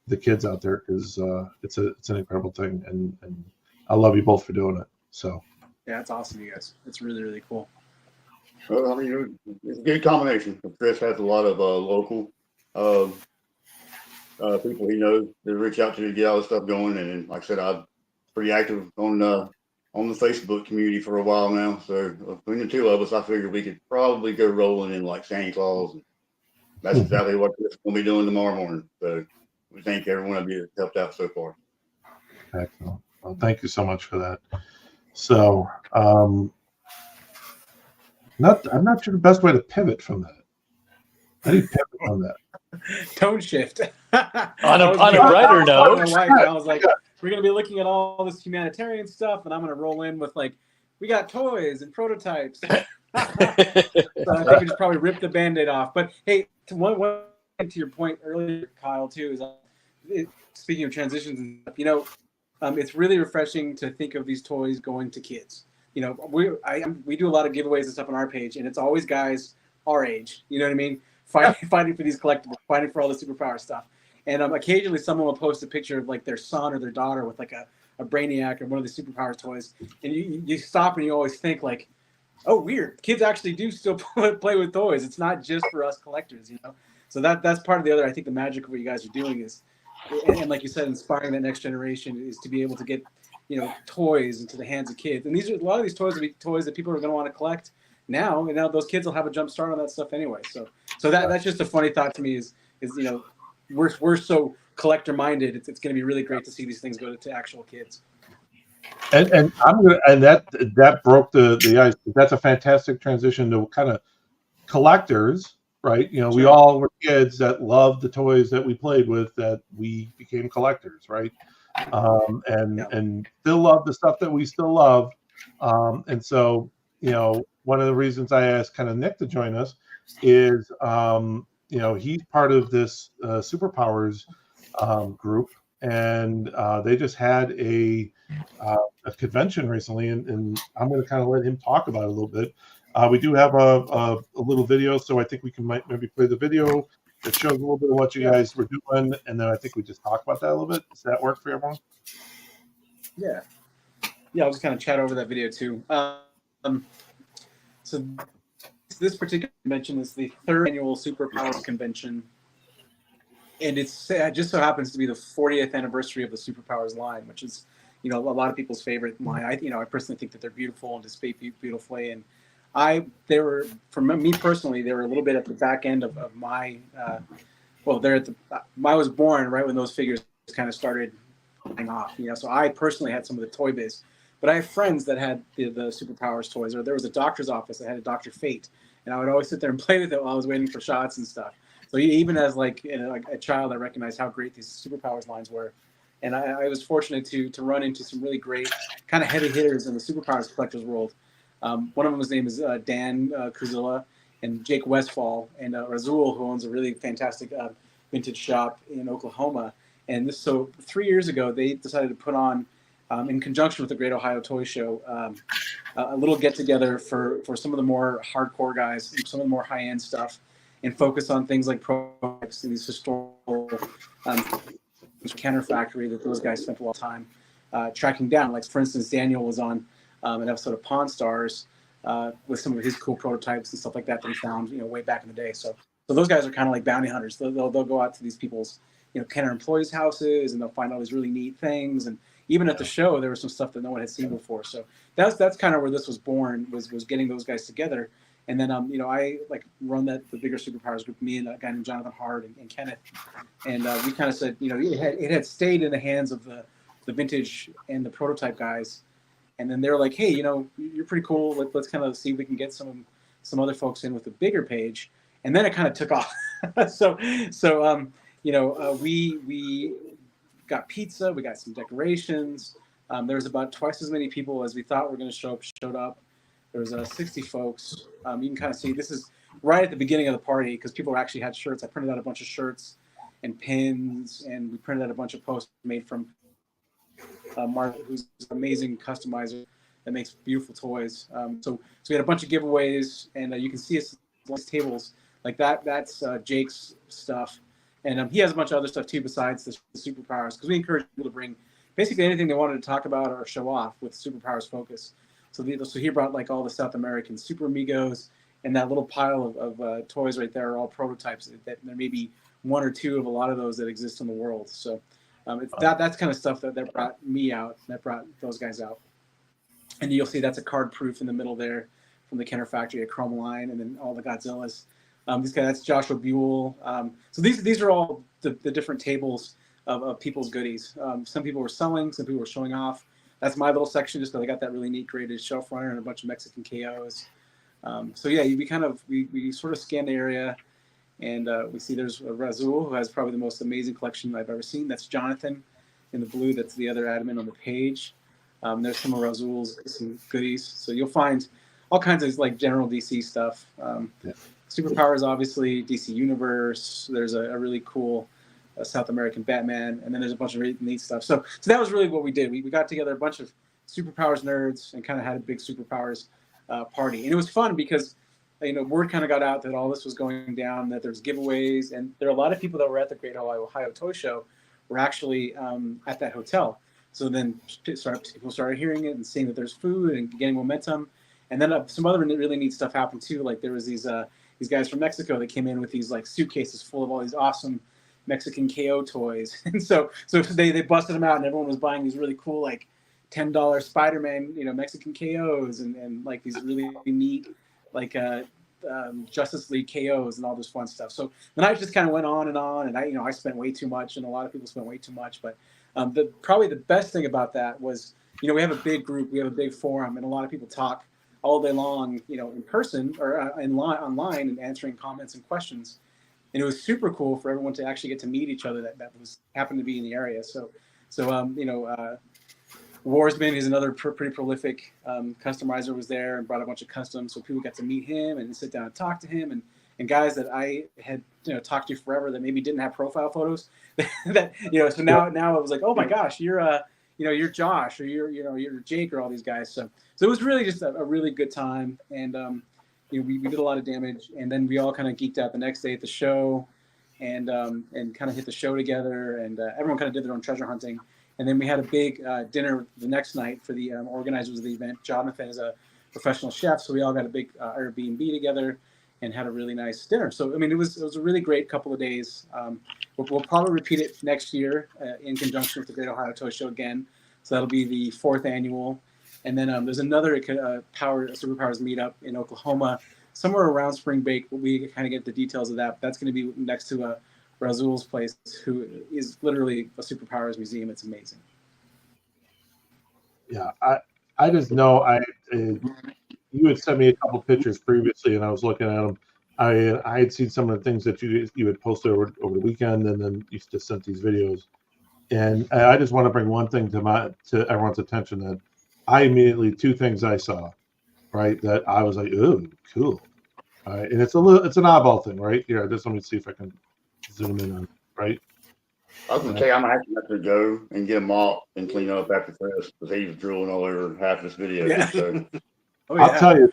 S1: the kids out there, because it's an incredible thing, and I love you both for doing it. So,
S5: yeah, it's awesome, you guys. It's really, really cool.
S2: Well, I mean, it's a good combination. Chris has a lot of local people he knows to reach out to get all this stuff going, and like I said, I'm pretty active on the Facebook community for a while now. So between the two of us, I figured we could probably go rolling in like Santa Claus, and that's exactly what Chris is going to be doing tomorrow morning. So we thank everyone of you that's helped out so far.
S1: Excellent. Well, thank you so much for that. So, I'm not sure the best way to pivot from that. How do you pivot from that?
S5: Tone shift.
S3: On a brighter note,
S5: I was like, we're going to be looking at all this humanitarian stuff, and I'm going to roll in with like, we got toys and prototypes. So I think we just probably ripped the Band-Aid off. But hey, one to your point earlier, Kyle, too, is speaking of transitions and stuff, it's really refreshing to think of these toys going to kids. We do a lot of giveaways and stuff on our page, and it's always guys our age. You know what I mean? Fighting for these collectibles, fighting for all the superpower stuff. And occasionally someone will post a picture of like their son or their daughter with like a Brainiac or one of the superpower toys, and you stop and you always think like, oh, weird, kids actually do still play with toys. It's not just for us collectors, So that's part of the other. I think the magic of what you guys are doing is, and like you said, inspiring that next generation is to be able to get toys into the hands of kids. And a lot of these toys will be toys that people are going to want to collect now, and now those kids will have a jump start on that stuff anyway. So that's just a funny thought to me is we're so collector minded. It's going to be really great to see these things go to actual kids.
S1: And that broke the ice. That's a fantastic transition to kind of collectors, right? We all were kids that loved the toys that we played with, that we became collectors, right? And still love the stuff that we still love. And so, one of the reasons I asked kind of Nick to join us is, he's part of this Superpowers group, and they just had a convention recently, and I'm going to kind of let him talk about it a little bit. We do have a little video, so I think we can maybe play the video that shows a little bit of what you guys were doing, and then I think we just talk about that a little bit. Does that work for everyone?
S5: Yeah, I'll just kind of chat over that video too. So this particular convention is the 3rd annual Superpowers convention, and it just so happens to be the 40th anniversary of the Superpowers line, which is, a lot of people's favorite line. I personally think that they're beautiful and display beautifully, and they were, for me personally, they were a little bit at the back end of my, they're at I was born right when those figures kind of started going off, so I personally had some of the Toy Biz, but I have friends that had the Superpowers toys, or there was a doctor's office that had a Dr. Fate, and I would always sit there and play with it while I was waiting for shots and stuff. So even as like a child, I recognized how great these Superpowers lines were. And I was fortunate to run into some really great kind of heavy hitters in the Superpowers collectors world. One of them, his name is Dan Kuzilla, and Jake Westfall, and Razul, who owns a really fantastic vintage shop in Oklahoma. And so 3 years ago, they decided to put on, in conjunction with the Great Ohio Toy Show, a little get-together for some of the more hardcore guys, some of the more high-end stuff, and focus on things like prototypes and these historical counterfactory that those guys spent a lot of time tracking down. Like, for instance, Daniel was on an episode of Pawn Stars with some of his cool prototypes and stuff like that he found, way back in the day. So those guys are kind of like bounty hunters. They'll go out to these people's, Kenner employees' houses, and they'll find all these really neat things. And even at the show, there was some stuff that no one had seen before. So that's kind of where this was born, was getting those guys together. And then, I run the bigger Superpowers group, me and a guy named Jonathan Hart and Kenneth. And we kind of said, it had stayed in the hands of the vintage and the prototype guys. And then they were like, hey, you're pretty cool. Let's kind of see if we can get some other folks in with a bigger page. And then it kind of took off. We got pizza, we got some decorations. There was about twice as many people as we thought were going to showed up. There was 60 folks. You can kind of see this is right at the beginning of the party, because people actually had shirts. I printed out a bunch of shirts and pins, and we printed out a bunch of posters made from Mark, who's an amazing customizer that makes beautiful toys. So we had a bunch of giveaways, and you can see us tables like that. That's Jake's stuff, and he has a bunch of other stuff too besides the Superpowers, because we encourage people to bring basically anything they wanted to talk about or show off with Superpowers focus. So he brought like all the South American Super Amigos, and that little pile of toys right there are all prototypes. That there may be one or two of a lot of those that exist in the world. So that's kind of stuff that brought me out, that brought those guys out. And you'll see that's a card proof in the middle there from the Kenner factory, a chrome line, and then all the Godzillas. That's Joshua Buell. So these are all the different tables of people's goodies. Some people were selling, some people were showing off. That's my little section, just because I got that really neat graded shelf runner and a bunch of Mexican KOs. We sort of scan the area, and we see there's Razul, who has probably the most amazing collection I've ever seen. That's Jonathan in the blue. That's the other admin on the page. There's some of Razul's some goodies. So you'll find all kinds of like general DC stuff. Superpowers, obviously, DC Universe. There's a really cool South American Batman, and then there's a bunch of really neat stuff. So that was really what we did. We got together a bunch of Superpowers nerds and kind of had a big Superpowers party. And it was fun because, word kind of got out that all this was going down, that there's giveaways, and there are a lot of people that were at the Great Ohio Toy Show were actually at that hotel. So then people started hearing it and seeing that there's food and getting momentum. And then some other really neat stuff happened too. Like there was these guys from Mexico that came in with these like suitcases full of all these awesome Mexican KO toys. And so they busted them out, and everyone was buying these really cool like $10 Spider-Man, Mexican KOs and like these really neat like Justice League KOs and all this fun stuff. So the night just kind of went on, and I spent way too much, and a lot of people spent way too much. But probably the best thing about that was, we have a big group, we have a big forum, and a lot of people talk all day long, in person or online and answering comments and questions. And it was super cool for everyone to actually get to meet each other that was happened to be in the area. So Warsman is another pretty prolific customizer, was there and brought a bunch of customs, so people got to meet him and sit down and talk to him, and guys that I had talked to forever that maybe didn't have profile photos that so now it was like, oh my gosh, you're Josh, or you're Jake, or all these guys. So it was really just a really good time, and we did a lot of damage, and then we all kind of geeked out the next day at the show, and kind of hit the show together, and everyone kind of did their own treasure hunting. And then we had a big dinner the next night for the organizers of the event. Jonathan is a professional chefs. So we all got a big Airbnb together and had a really nice dinner. So I mean, it was a really great couple of days. We'll probably repeat it next year in conjunction with the Great Ohio Toy Show again. So that'll be the 4th annual. And then there's another Superpowers meetup in Oklahoma, somewhere around Spring Break. We kind of get the details of that. But that's going to be next to Razul's place, who is literally a Superpowers museum. It's amazing.
S1: Yeah, I just know you had sent me a couple pictures previously, and I was looking at them. I had seen some of the things that you had posted over the weekend, and then you just sent these videos. And I just want to bring one thing to everyone's attention, that I immediately, 2 things I saw, right, that I was like, ooh, cool. All right, and it's an oddball thing, right? Here, just let me see if I can zoom in on it, right?
S2: I was gonna tell you, I'm gonna have to go and get him off and clean up after Chris, because he was drooling all over half this video.
S5: Yeah.
S2: So.
S5: Oh, yeah.
S1: I'll tell you,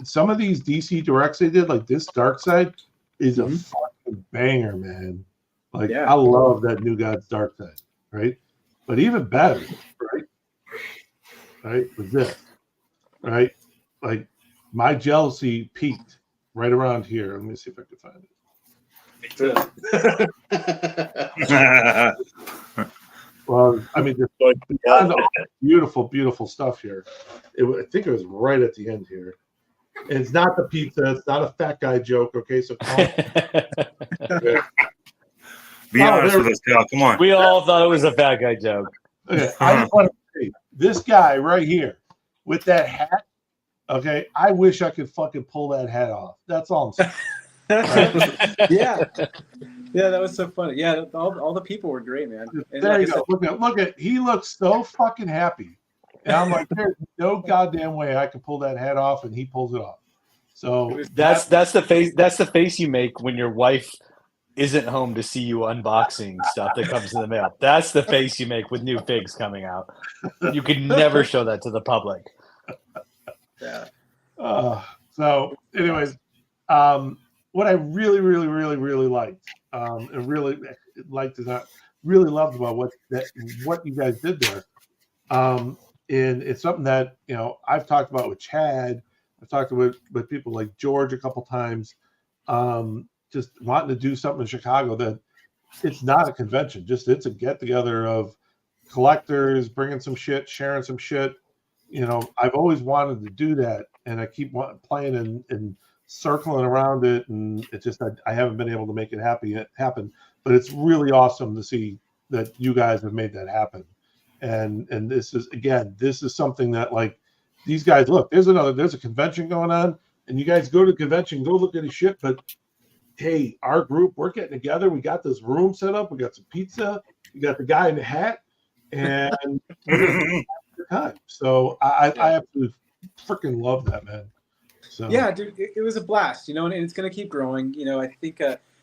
S1: some of these DC directs they did, like this Dark Side, is a fucking banger, man. Like, I love that New Gods Dark Side, right? But even better, right, was this, right? Like, my jealousy peaked right around here. Let me see if I can find it. Well, I mean, just beyond all beautiful, beautiful stuff here. I think it was right at the end here. And it's not the pizza. It's not a fat guy joke. Okay, so
S4: be honest with us, Cal. Come on.
S3: We all thought it was a fat guy joke.
S1: Okay, I just want to say, this guy right here with that hat. Okay, I wish I could fucking pull that hat off. That's all I'm saying.
S5: Yeah, that was so funny. Yeah, all the people were great, man. And
S1: there
S5: like
S1: you go. Look at. He looks so fucking happy, and I'm like, there's no goddamn way I can pull that hat off, and he pulls it off. So
S3: that's the face. That's the face you make when your wife isn't home to see you unboxing stuff that comes in the mail. That's the face you make with new figs coming out. You can never show that to the public.
S5: Yeah.
S1: So, anyways, what I really, really, really, really liked, and really liked is I really loved about what you guys did there. And it's something that I've talked about with Chad. I've talked with people like George a couple times. Just wanting to do something in Chicago that it's not a convention, just it's a get together of collectors bringing some shit, sharing some shit. I've always wanted to do that, and I keep playing and circling around it, and it's just I haven't been able to make it happen. But it's really awesome to see that you guys have made that happen. And this is something that, like, these guys, look, there's a convention going on, and you guys go to the convention, go look at his shit, but hey, our group, we're getting together. We got this room set up. We got some pizza. We got the guy in the hat, and we're gonna have a good time. So I absolutely freaking love that, man. So
S5: yeah, dude, it was a blast, and it's going to keep growing. I think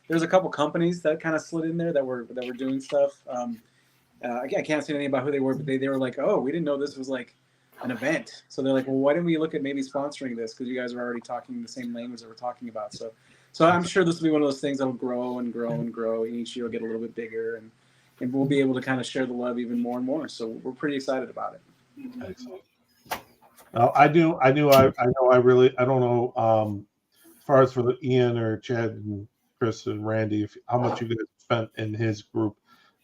S5: there's a couple companies that kind of slid in there that were doing stuff. I can't say anything about who they were, but they were like, oh, we didn't know this was like an event. So they're like, well, why didn't we look at maybe sponsoring this? Because you guys are already talking the same language that we're talking about. So I'm sure this will be one of those things that'll grow and grow and grow. And each year will get a little bit bigger, and we'll be able to kind of share the love even more and more. So we're pretty excited about it.
S1: Excellent. I don't know, as far as for the Ian or Chad and Chris and Randy, how much you guys spent in his group.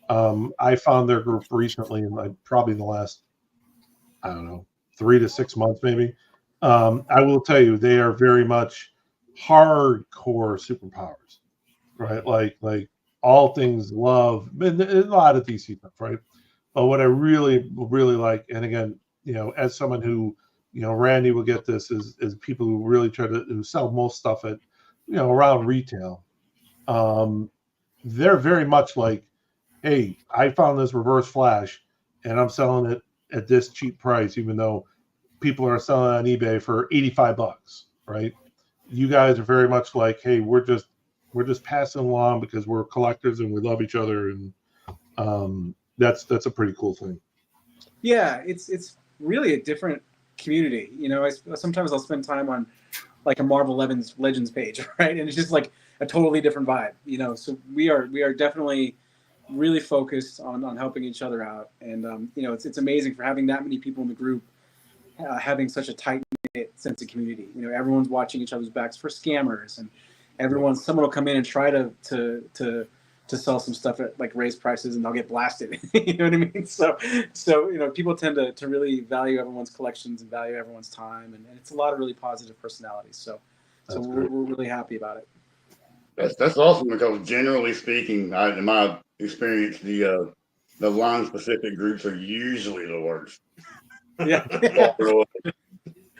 S1: I found their group recently, probably in the last, 3 to 6 months, maybe. I will tell you, they are very much hardcore superpowers, right? Like all things love, and a lot of DC stuff, right? But what I really, really like, and again, as someone who, Randy will get this, is people who really try to sell most stuff at, around retail. They're very much like, hey, I found this reverse flash and I'm selling it at this cheap price, even though people are selling on eBay for $85, right? You guys are very much like, hey, we're just passing along because we're collectors and we love each other, and that's a pretty cool thing.
S5: Yeah, it's really a different community. Sometimes I'll spend time on like a Marvel Legends page, right? And it's just like a totally different vibe, So we are definitely really focused on helping each other out, and it's amazing for having that many people in the group having such a tight knit sense of community. You know, everyone's watching each other's backs for scammers, and someone will come in and try to sell some stuff at like raised prices, and they'll get blasted. You know what I mean? So you know, people tend to really value everyone's collections and value everyone's time, and it's a lot of really positive personalities. So we're really happy about it.
S2: That's awesome, because generally speaking, in my experience, the line-specific groups are usually the worst.
S5: Yeah.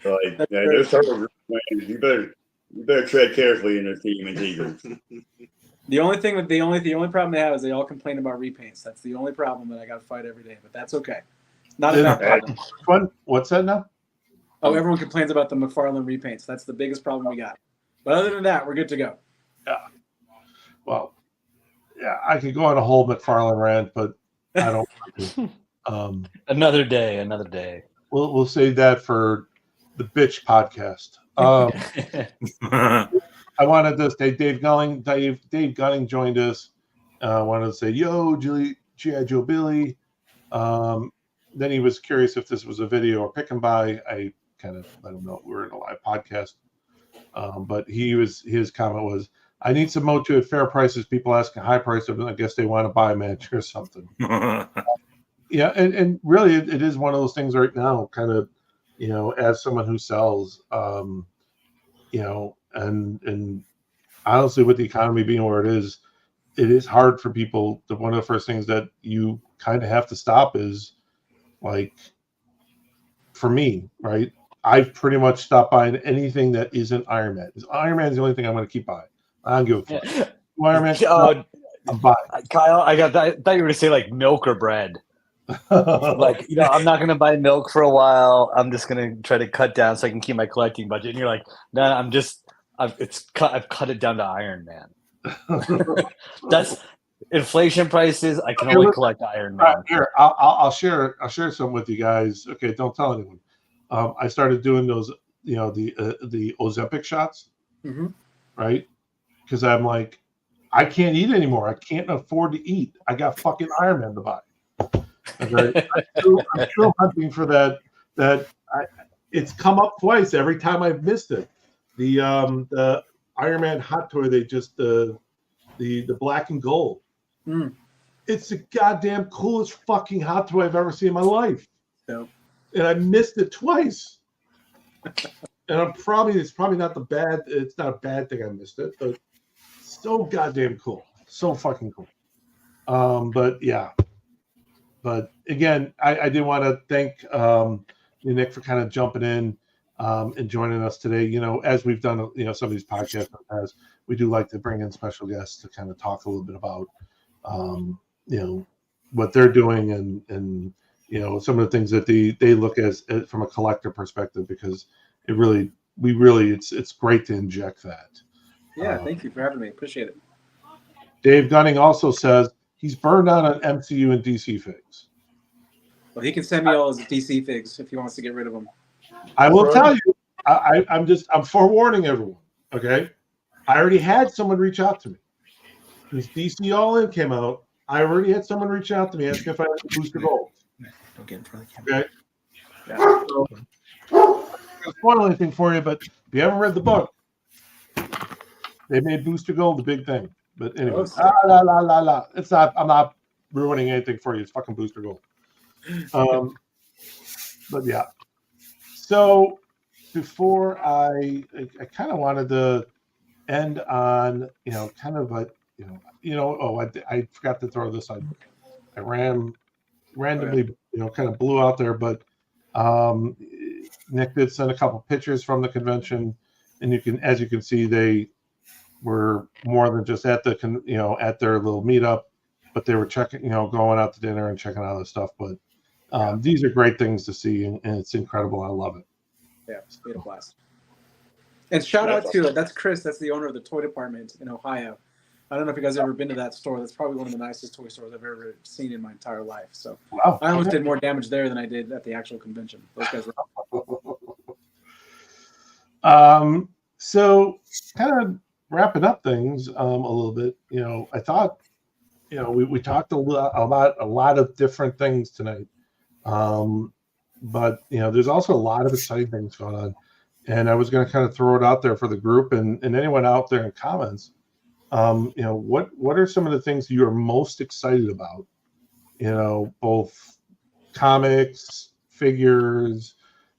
S2: Like, those turtle groups, man, you better tread carefully in those TMNT groups.
S5: The only problem they have is they all complain about repaints. That's the only problem that I got to fight every day, but that's okay. Not a bad problem.
S1: What's that now?
S5: Oh, everyone complains about the McFarlane repaints. That's the biggest problem we got. But other than that, we're good to go.
S1: Yeah. Well, yeah, I could go on a whole McFarlane rant, but I don't want to.
S3: Another day.
S1: We'll save that for the bitch podcast. I wanted to say Dave Gunning joined us. Wanted to say, yo, G.I. Joe Billy. Then he was curious if this was a video or pick and buy. I kind of let him know we're in a live podcast. But his comment was, I need some Motu at fair prices. People asking high prices. I guess they want to buy a match or something. Yeah, and really it is one of those things right now, kind of, you know, as someone who sells, you know, and honestly, with the economy being where it is hard for people. One of the first things that you kind of have to stop is, like, for me, right? I've pretty much stopped buying anything that isn't Iron Man. Iron Man is the only thing I'm going to keep buying. I don't give a fuck. Iron Man, I'm buying.
S3: Kyle, I thought you were going to say like milk or bread. Like, you know, I'm not going to buy milk for a while. I'm just going to try to cut down so I can keep my collecting budget. And you're like, no, I've cut it down to Iron Man. That's inflation prices. I can only collect Iron Man.
S1: Here, I'll share some with you guys. Okay, don't tell anyone. I started doing those, you know, the Ozempic shots, right? Because I'm like, I can't eat anymore. I can't afford to eat. I got fucking Iron Man to buy. Okay? I'm still hunting for that. It's come up twice every time I've missed it. The Iron Man hot toy, they just the black and gold. It's the goddamn coolest fucking hot toy I've ever seen in my life.
S5: So.
S1: And I missed it twice. And it's probably not it's not a bad thing I missed it, but so goddamn cool. So fucking cool. But yeah. But again, I did want to thank you, Nick, for kind of jumping in and joining us today. You know, as we've done, you know, some of these podcasts in the past, we do like to bring in special guests to kind of talk a little bit about, you know, what they're doing and you know, some of the things that they look as from a collector perspective, because it's great to inject that.
S5: Yeah, thank you for having me. Appreciate it.
S1: Dave Gunning also says he's burned out on MCU and DC figs.
S5: Well, he can send me all his DC figs if he wants to get rid of them.
S1: I will tell you, I'm forewarning everyone. Okay, I already had someone reach out to me. This DC All In came out. I already had someone reach out to me asking if I had a booster gold.
S7: Don't get in front of the camera.
S1: Okay. Yeah. So, I'm not gonna spoil anything for you, but if you haven't read the book, they made Booster Gold the big thing. But anyway, it's not. I'm not ruining anything for you. It's fucking Booster Gold. But yeah. So before I kind of wanted to end on, you know, kind of like, I forgot to throw this on. I randomly, you know, kind of blew out there, but Nick did send a couple pictures from the convention, and as you can see, they were more than just at their little meetup, but they were checking, you know, going out to dinner and checking out other stuff. But these are great things to see, and it's incredible. I love it.
S5: Yeah, it's made a blast. And shout out to that's Chris. That's the owner of the toy department in Ohio. I don't know if you guys have ever been to that store. That's probably one of the nicest toy stores I've ever seen in my entire life. So wow. I almost did more damage there than I did at the actual convention. Those guys
S1: were. So kind of wrapping up things a little bit. You know, I thought, you know, we talked about a lot of different things tonight. but there's also a lot of exciting things going on, and I was going to kind of throw it out there for the group and anyone out there in comments. What are some of the things you are most excited about? Both comics, figures.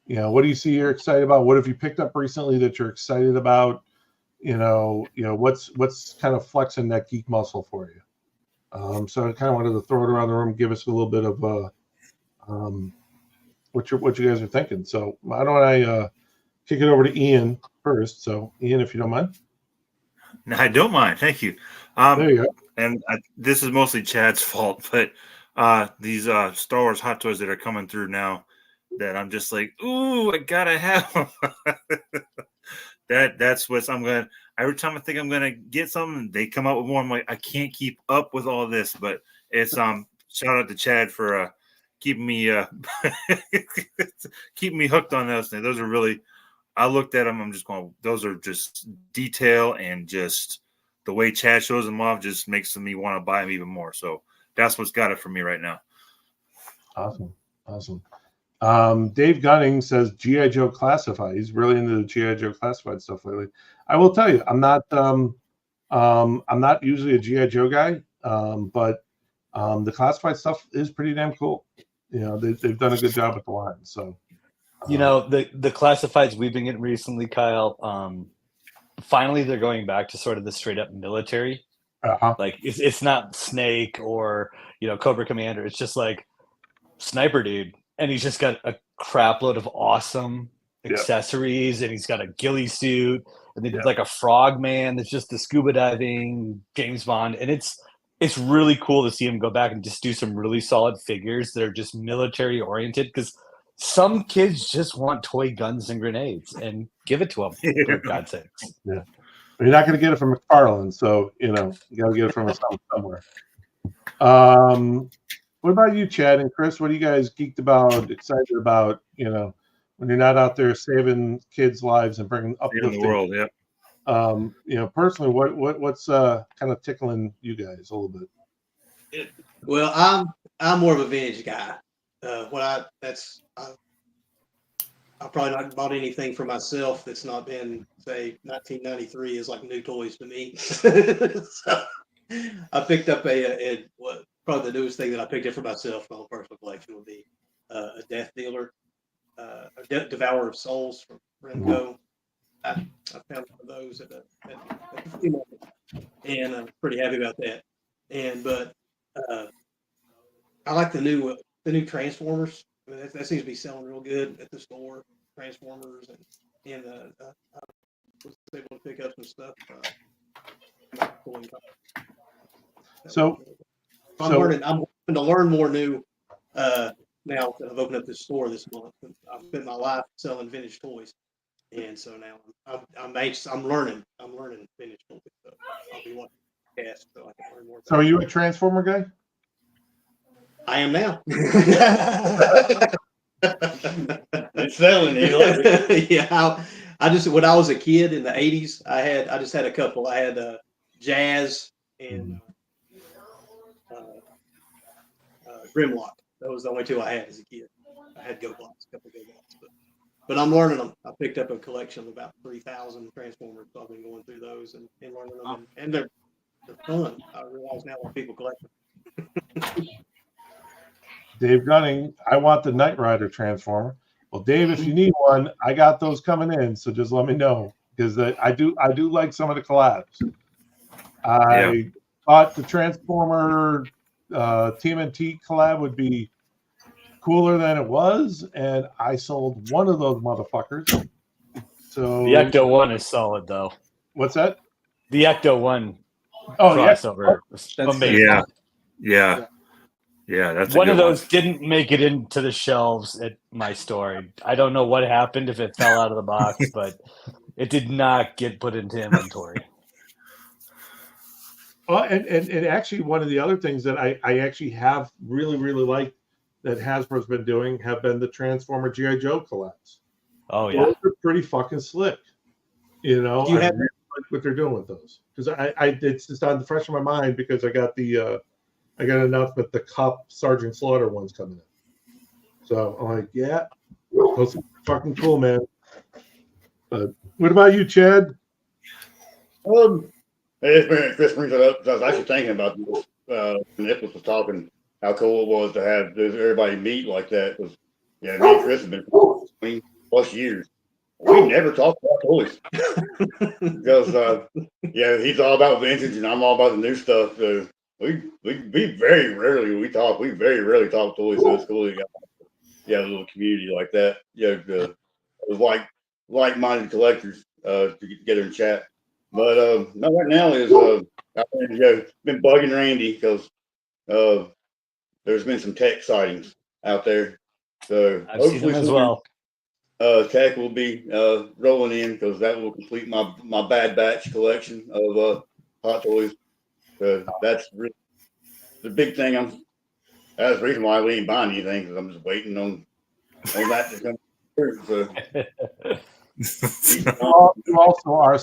S1: What do you see you're excited about? What have you picked up recently that you're excited about? What's kind of flexing that geek muscle for you? So I kind of wanted to throw it around the room, give us a little bit of what you guys are thinking. So why don't I kick it over to Ian first? So Ian, if you don't mind.
S4: No, I don't mind. Thank you.
S1: There you go.
S4: And this is mostly Chad's fault, but these Star Wars hot toys that are coming through now, that I'm just like, ooh, I gotta have them. That's what I'm gonna. Every time I think I'm gonna get something, they come out with more. I'm like, I can't keep up with all this. But it's shout out to Chad for keeping me keeping me hooked on those things. Those are really. I looked at them. I'm just going. Those are just detail, and just the way Chad shows them off just makes me want to buy them even more. So that's what's got it for me right now.
S1: Awesome. Dave Gunning says G.I. Joe Classified. He's really into the G.I. Joe Classified stuff lately. I will tell you, I'm not usually a G.I. Joe guy, but the classified stuff is pretty damn cool. They've done a good job with the line. So
S3: the classifieds we've been getting recently, Kyle, finally they're going back to sort of the straight up military. Like it's not Snake or Cobra Commander. It's just like Sniper Dude. And he's just got a crap load of awesome accessories, and he's got a ghillie suit, and they did like a frog man that's just the scuba diving James Bond, and it's really cool to see him go back and just do some really solid figures that are just military oriented, because some kids just want toy guns and grenades, and give it to them for God's sakes.
S1: Yeah, you're not going to get it from McFarlane, so you got to get it from somewhere. What about you, Chad and Chris? What are you guys geeked about, excited about? When you're not out there saving kids' lives and bringing uplifting
S4: in the world,
S1: personally, what's kind of tickling you guys a little bit?
S6: Well, I'm more of a vintage guy. I've probably not bought anything for myself that's not been, say, 1993 is like new toys to me. So I picked up probably the newest thing that I picked up for myself, my own personal collection, would be a Death Dealer, a Devourer of Souls from Remco. I found one of those at the flea market, and I'm pretty happy about that. But I like the new Transformers. I mean, that seems to be selling real good at the store. Transformers and I was able to pick up some stuff. I'm hoping to learn more new now that I've opened up this store this month. I've spent my life selling vintage toys, and so now I'm learning vintage toys. So I'll be watching the cast so I can learn more.
S1: So are you a Transformer guy?
S6: I am now.
S2: It's selling you.
S6: Yeah, when I was a kid in the 80s, I just had a couple. I had Jazz and Grimlock. That was the only two I had as a kid. I had GoBots, a couple of GoBots, but I'm learning them. I picked up a collection of about 3,000 Transformers. So I've been going through those and learning them, and they're fun. I realize now why people collect them.
S1: Dave Gunning, I want the Knight Rider Transformer. Well, Dave, if you need one, I got those coming in, so just let me know, because I do like some of the collabs. I thought the Transformer TMNT collab would be cooler than it was, and I sold one of those motherfuckers. So
S3: the Ecto 1 is solid, though.
S1: What's that?
S3: The Ecto 1
S1: Yeah.
S3: crossover. That's amazing.
S4: Yeah, that's
S3: one of those didn't make it into the shelves at my store. I don't know what happened, if it fell out of the box, but it did not get put into inventory.
S1: Well, and actually, one of the other things that I actually have really, really liked that Hasbro's been doing have been the Transformer G.I. Joe collabs.
S3: Oh, yeah.
S1: Those are pretty fucking slick. I really like what they're doing with those. Because it's just on the fresh in my mind, because I got an announcement the Cup Sergeant Slaughter one's coming in. So I'm like, yeah, those are fucking cool, man. But what about you, Chad?
S2: Chris brings it up. I was actually thinking about this. Nicholas was talking how cool it was to have everybody meet like that. Because yeah, me and Chris have been 20+ years. We never talk about toys because yeah, he's all about vintage and I'm all about the new stuff. So we very rarely we talk. We very rarely talk toys. So it's cool. You got a little community like that. Yeah, it was like-minded collectors to get together and chat. But no, right now is I've been bugging Randy because there's been some tech sightings out there. So
S3: I've seen them as well.
S2: tech will be rolling in because that will complete my Bad Batch collection of Hot Toys. That's really the big thing. That's the reason why we ain't buying anything because I'm just waiting on that to come through. So.
S1: You also are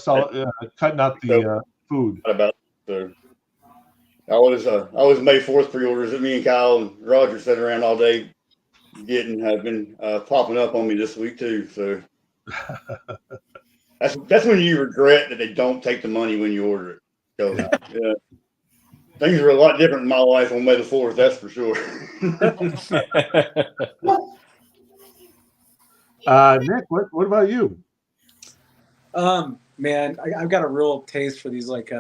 S1: cutting out the food.
S2: About so I was May 4th pre-orders that me and Kyle and Roger sat around all day getting have been popping up on me this week too. So that's when you regret that they don't take the money when you order it. So yeah, things are a lot different in my life on May the 4th. That's for sure.
S1: Nick, what about you?
S5: Man, I've got a real taste for these like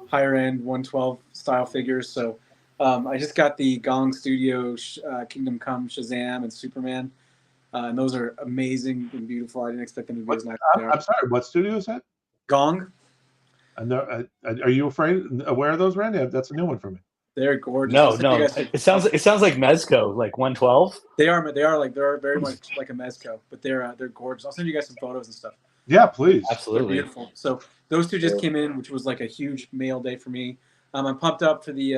S5: higher end 112 style figures. So I just got the Gong Studio Kingdom Come Shazam and Superman. And those are amazing and beautiful. I didn't expect them to be as nice.
S1: I'm sorry, what studio is that?
S5: Gong.
S1: Are you aware of those, Randy? That's a new one for me.
S5: They're gorgeous.
S3: No. It sounds like Mezco, like 112.
S5: They are very much like a Mezco, but they're gorgeous. I'll send you guys some photos and stuff.
S1: Yeah, please.
S3: Absolutely.
S5: They're beautiful. So those two just came in, which was like a huge mail day for me. I'm pumped up for the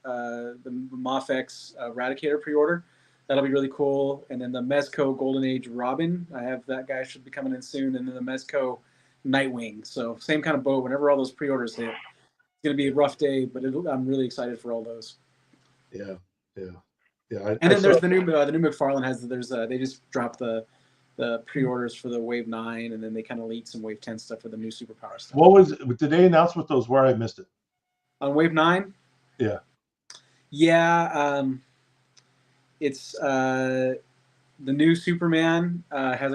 S5: Mafex Eradicator pre-order. That'll be really cool. And then the Mezco Golden Age Robin, I have that guy should be coming in soon. And then the Mezco Nightwing. So same kind of boat. Whenever all those pre-orders hit, it's going to be a rough day, but I'm really excited for all those.
S1: Yeah.
S5: And then there's the new McFarlane has they just dropped the pre-orders for the Wave 9, and then they kind of leaked some Wave 10 stuff for the new superpower stuff.
S1: Did they announce what those were? I missed it.
S5: On Wave 9?
S1: Yeah.
S5: Yeah. It's the new Superman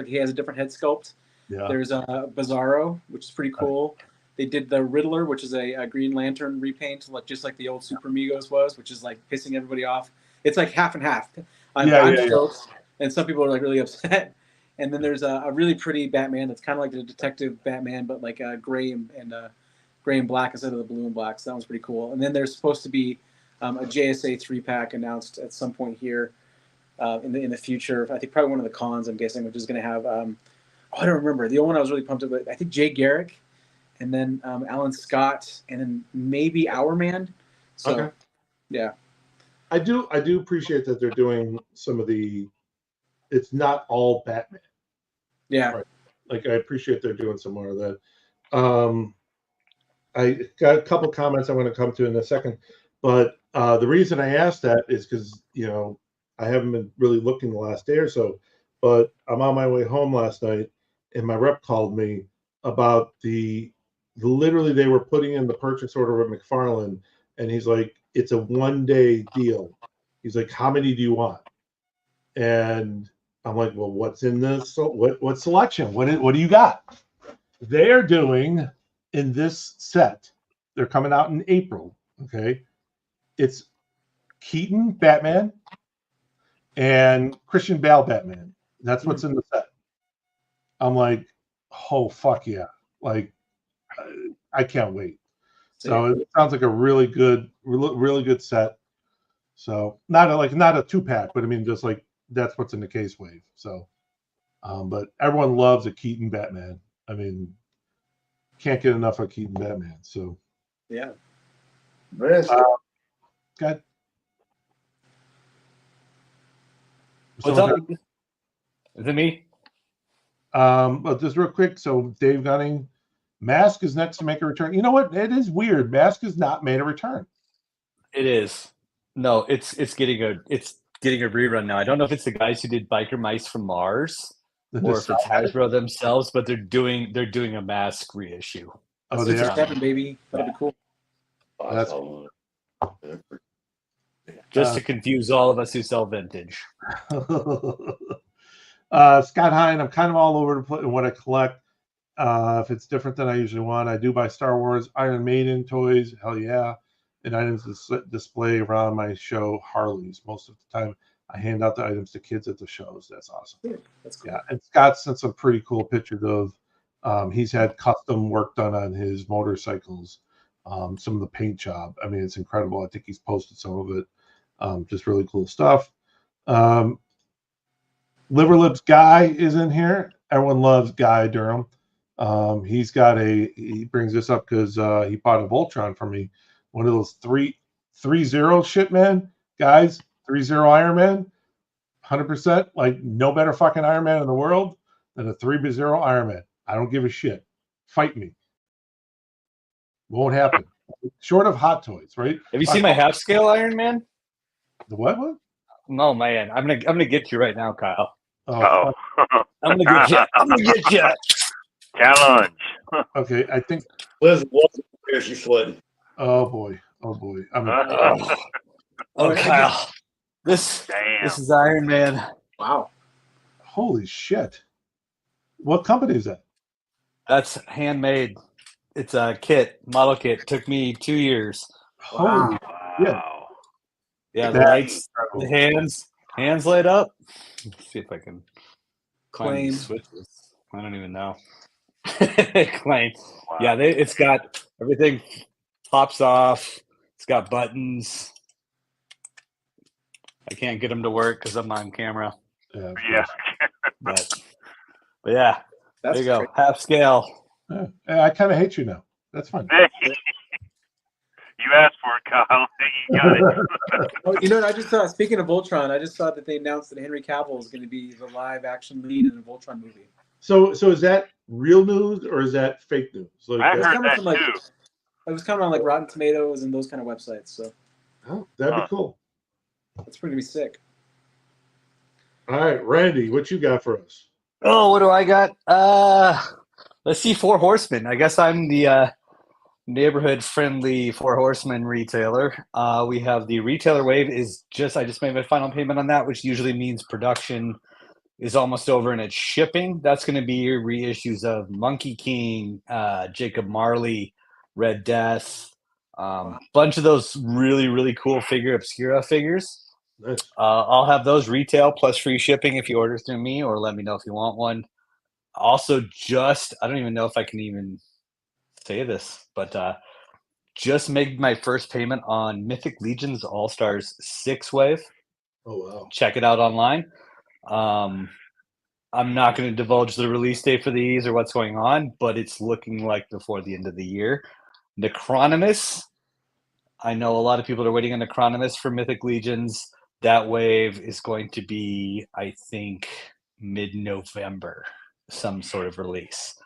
S5: he has a different head sculpt.
S1: Yeah.
S5: There's Bizarro, which is pretty cool. They did the Riddler, which is a Green Lantern repaint, just like the old Super Amigos was, which is like pissing everybody off. It's like half and half. I'm stoked, and some people are like really upset. And then there's a really pretty Batman that's kind of like the Detective Batman, but like gray and black instead of the blue and black. So that one's pretty cool. And then there's supposed to be a JSA 3-pack announced at some point here in the future. I think probably one of the cons, I'm guessing, which is going to have I don't remember. The only one I was really pumped about, I think Jay Garrick, and then Alan Scott, and then maybe Hourman. So,
S1: okay.
S5: Yeah.
S1: I do appreciate that they're doing some of the. It's not all Batman.
S5: Yeah.
S1: Right. Like I appreciate they're doing some more of that. I got a couple comments I want to come to in a second, but the reason I asked that is because I haven't been really looking the last day or so, but I'm on my way home last night, and my rep called me about literally they were putting in the purchase order with McFarlane, and he's like, it's a 1-day deal. He's like, how many do you want? And I'm like, well, what's in this? What selection? What do you got? They're doing in this set. They're coming out in April. Okay, it's Keaton Batman and Christian Bale Batman. That's what's in the set. I'm like, oh fuck yeah! Like, I can't wait. So it sounds like a really good set. So not a 2-pack, but I mean, just like that's what's in the case wave. So, but everyone loves a Keaton Batman. I mean, can't get enough of Keaton Batman. So,
S5: yeah.
S2: Good.
S3: What's up? Is it me?
S1: But just real quick. So Dave Gunning, Mask is next to make a return. You know what? It is weird. Mask has not made a return.
S3: It is. No, it's getting good. It's getting a rerun now. I don't know if it's the guys who did Biker Mice from Mars
S1: The
S3: or if it's
S1: Decide-
S3: Hasbro themselves, but they're doing a mask reissue.
S1: Oh,
S5: That's
S1: they
S5: Super
S1: are.
S5: 7, baby. That'd be cool.
S1: That's-
S3: Just to confuse all of us who sell vintage.
S1: Scott Hine, I'm kind of all over the place in what I collect. If it's different than I usually want, I do buy Star Wars, Iron Maiden toys, hell yeah, and items to display around my show Harleys. Most of the time, I hand out the items to kids at the shows. That's awesome.
S5: That's cool.
S1: Yeah, and Scott sent some pretty cool pictures of. He's had custom work done on his motorcycles. Some of the paint job. I mean, it's incredible. I think he's posted some of it. Just really cool stuff. Liver Lips Guy is in here. Everyone loves Guy Durham. He brings this up because he bought a Voltron for me. One of those 3.0 shit, man. Guys, 3.0 Iron Man. 100%. Like, no better fucking Iron Man in the world than a 3.0 Iron Man. I don't give a shit. Fight me. Won't happen. Short of Hot Toys, right?
S3: Have you seen my half scale Iron Man?
S1: The what? What?
S3: No, man. I'm gonna get you right now, Kyle.
S1: Oh,
S8: Uh-oh.
S3: I'm gonna get you. I'm gonna get you.
S8: Challenge.
S1: okay. I think.
S2: Liz wasn't here. She's sweating.
S1: Oh boy. Oh boy.
S3: Oh, Kyle. This
S8: Damn.
S3: is Iron Man.
S5: Wow.
S1: Holy shit. What company is that?
S3: That's handmade. It's a model kit. Took me 2 years.
S1: Holy shit.
S8: Wow.
S3: Yeah, the
S1: That's
S3: lights, the
S1: incredible.
S3: hands light up. Let's see if I can climb
S5: Claim.
S3: these switches. I don't even know. Claim.
S8: Wow.
S3: Yeah, it's got everything pops off. It's got buttons. I can't get them to work because I'm on camera.
S1: Yeah.
S8: Yeah.
S3: But yeah,
S5: That's
S3: there you go.
S5: great.
S3: Half scale.
S1: Yeah, I kind of hate you now. That's fine.
S8: You asked for it, Kyle. You got it.
S5: Oh, you know what? I just saw, speaking of Voltron, I just saw that they announced that Henry Cavill is going to be the live action lead in the Voltron movie.
S1: So is that real news or is that fake news? Like,
S8: I
S5: It was
S8: heard
S5: coming
S8: that
S5: from like
S8: too.
S5: it was coming on like Rotten Tomatoes and those kind of websites. So
S1: oh, that'd be cool.
S5: that's pretty be sick.
S1: All right, Randy, what you got for us?
S3: Oh, what do I got? Let's see, Four Horsemen. I guess I'm the neighborhood friendly Four Horsemen retailer. We have the retailer wave I just made my final payment on that, which usually means production is almost over and it's shipping. That's going to be your reissues of Monkey King, Jacob Marley, Red Death, bunch of those really, really cool Figure Obscura figures.
S1: Nice.
S3: I'll have those retail plus free shipping if you order through me, or let me know if you want one. Also, I don't even know if I can even say this, but just made my first payment on Mythic Legions All-Stars 6 wave.
S1: Oh wow.
S3: Check it out online. I'm not going to divulge the release date for these or what's going on, but it's looking like before the end of the year. Necronimus. I know a lot of people are waiting on Necronimus for Mythic Legions. That wave is going to be, I think, mid-November, some sort of release.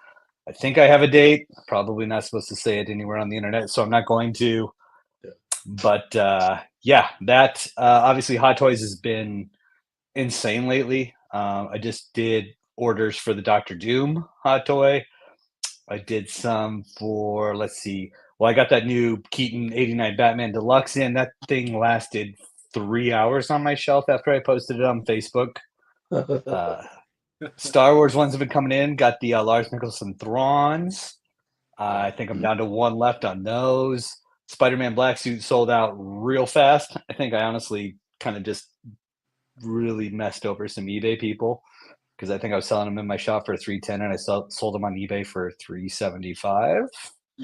S3: I think I have a date. Probably not supposed to say it anywhere on the internet, so I'm not going to. But yeah, that obviously Hot Toys has been insane lately. I just did orders for the Doctor Doom Hot Toy. I did some for, let's see. Well, I got that new Keaton 89 Batman Deluxe in. That thing lasted 3 hours on my shelf after I posted it on Facebook. Star Wars ones have been coming in. Got the Lars Nicholson Thrawns. I think I'm down to one left on those. Spider-Man Black Suit sold out real fast. I think I honestly kind of just really messed over some eBay people because I think I was selling them in my shop for $310 and I sold them on eBay for $375,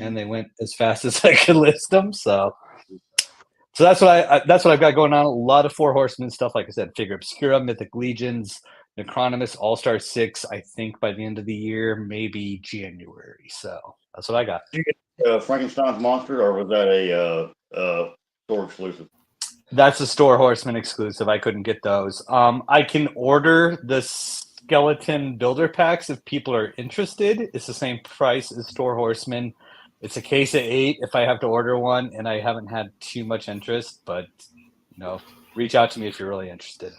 S3: and they went as fast as I could list them. So that's what I've got going on. A lot of Four Horsemen stuff, like I said, Figure Obscura, Mythic Legions, Necronimus, All-Star 6, I think by the end of the year, maybe January. So that's what I got.
S2: Did you get Frankenstein's monster, or was that a store exclusive?
S3: That's a Store Horseman exclusive. I couldn't get those. I can order the skeleton builder packs if people are interested. It's the same price as Store Horseman. It's a case of 8 if I have to order one, and I haven't had too much interest, but reach out to me if you're really interested.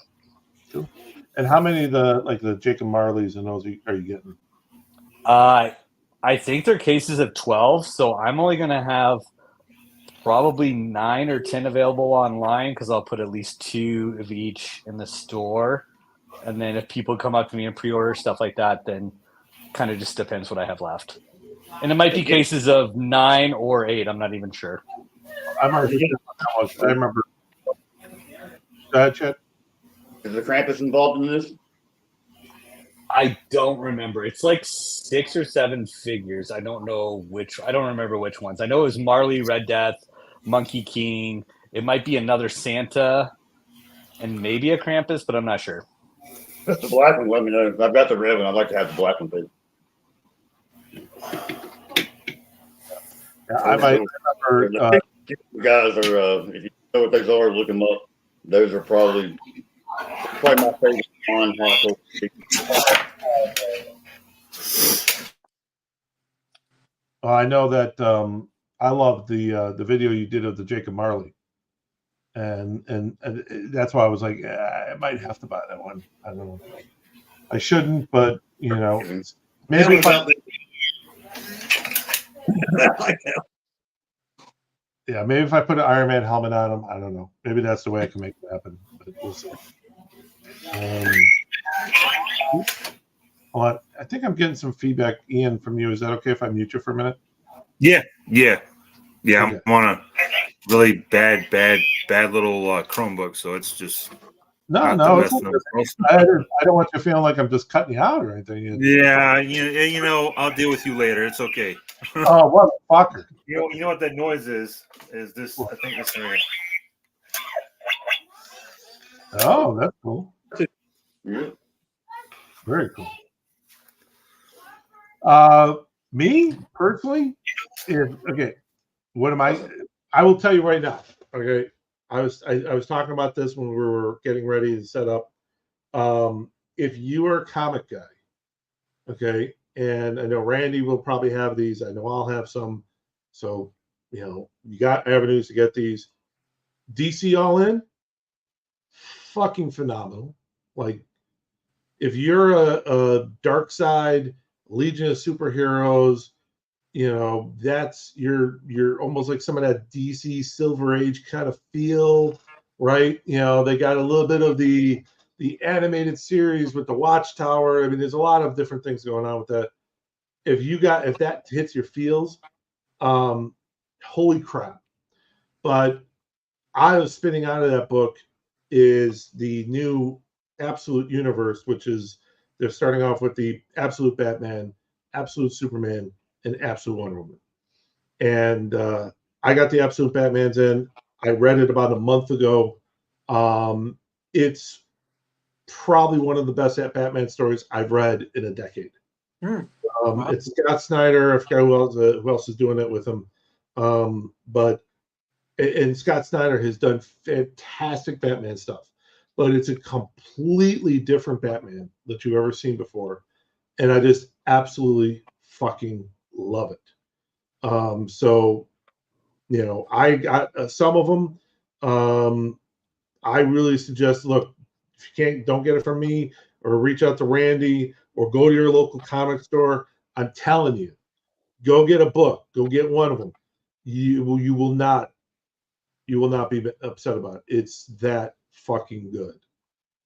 S1: Cool. And how many of the Jacob Marleys and those are you getting?
S3: I think they're cases of 12, so I'm only going to have probably 9 or 10 available online because I'll put at least 2 of each in the store. And then if people come up to me and pre-order stuff like that, then kind of just depends what I have left. And it might be cases of 9 or 8. I'm not even sure.
S1: I remember. Go ahead, Chet.
S2: Is the Krampus involved in this?
S3: I don't remember. It's like 6 or 7 figures. I don't remember which ones. I know it was Marley, Red Death, Monkey King. It might be another Santa and maybe a Krampus, but I'm not sure.
S2: That's the black one. Let me know. I've got the red one. I'd like to have the black one too.
S1: Yeah, I might remember.
S2: The guys are, if you know what those are, look them up. Those are probably my favorite non-hot.
S1: I know that I love the video you did of the Jacob Marley, and that's why I was like, I might have to buy that one. I don't know. I shouldn't, but maybe if I, yeah, maybe if I put an Iron Man helmet on him, I don't know. Maybe that's the way I can make it happen. But we'll see. Well, I think I'm getting some feedback, Ian, from you. Is that okay if I mute you for a minute?
S4: Yeah. Okay. I'm on a really bad little Chromebook, so it's just
S1: No. It's I don't want you feeling like I'm just cutting you out or anything.
S4: Yeah, you know, I'll deal with you later. It's okay.
S1: Oh, motherfucker!
S4: You know what that noise is? Is this? What? I think this right here.
S1: Oh, that's cool.
S2: Yeah.
S1: Very cool. Me personally, what am I? I will tell you right now. Okay, I was talking about this when we were getting ready to set up. If you are a comic guy, okay, and I know Randy will probably have these. I know I'll have some. So you got avenues to get these. DC All In, fucking phenomenal. Like, if you're a Dark Side Legion of Superheroes, that's you're almost like some of that DC Silver Age kind of feel, right? They got a little bit of the animated series with the Watchtower. I mean, there's a lot of different things going on with that. If that hits your feels, holy crap. But I was spinning out of that book is the new Absolute Universe, which is they're starting off with the Absolute Batman, Absolute Superman, and Absolute Wonder Woman. And I got the Absolute Batmans in. I read it about a month ago. It's probably one of the best Batman stories I've read in a decade.
S5: Wow.
S1: It's Scott Snyder. I forgot who else is doing it with him. And Scott Snyder has done fantastic Batman stuff, but it's a completely different Batman that you've ever seen before. And I just absolutely fucking love it. I got some of them. I really suggest, look, if you can't, don't get it from me, or reach out to Randy, or go to your local comic store. I'm telling you, go get a book. Go get one of them. You will not be upset about it. It's that fucking good.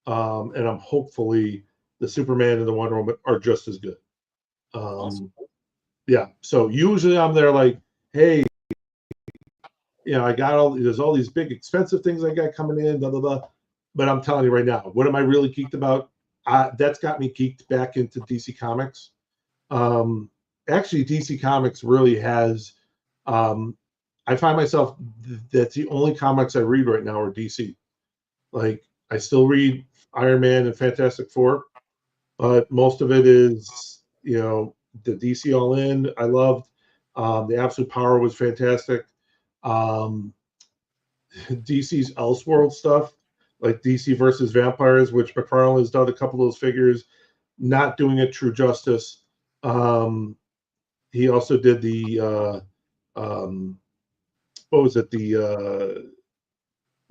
S1: And I'm hopefully the Superman and the Wonder Woman are just as good.
S3: Awesome.
S1: Yeah. So usually I'm there like, hey, I got there's all these big expensive things I got coming in, blah, blah, blah. But I'm telling you right now, what am I really geeked about? That's got me geeked back into DC Comics. Actually, DC Comics really has, I find myself, that's the only comics I read right now are DC. Like, I still read Iron Man and Fantastic Four, but most of it is, the DC All In. I loved. The Absolute Power was fantastic. DC's Elseworld stuff, like DC versus Vampires, which McFarlane has done a couple of those figures, not doing it true justice. He also did the what was it, the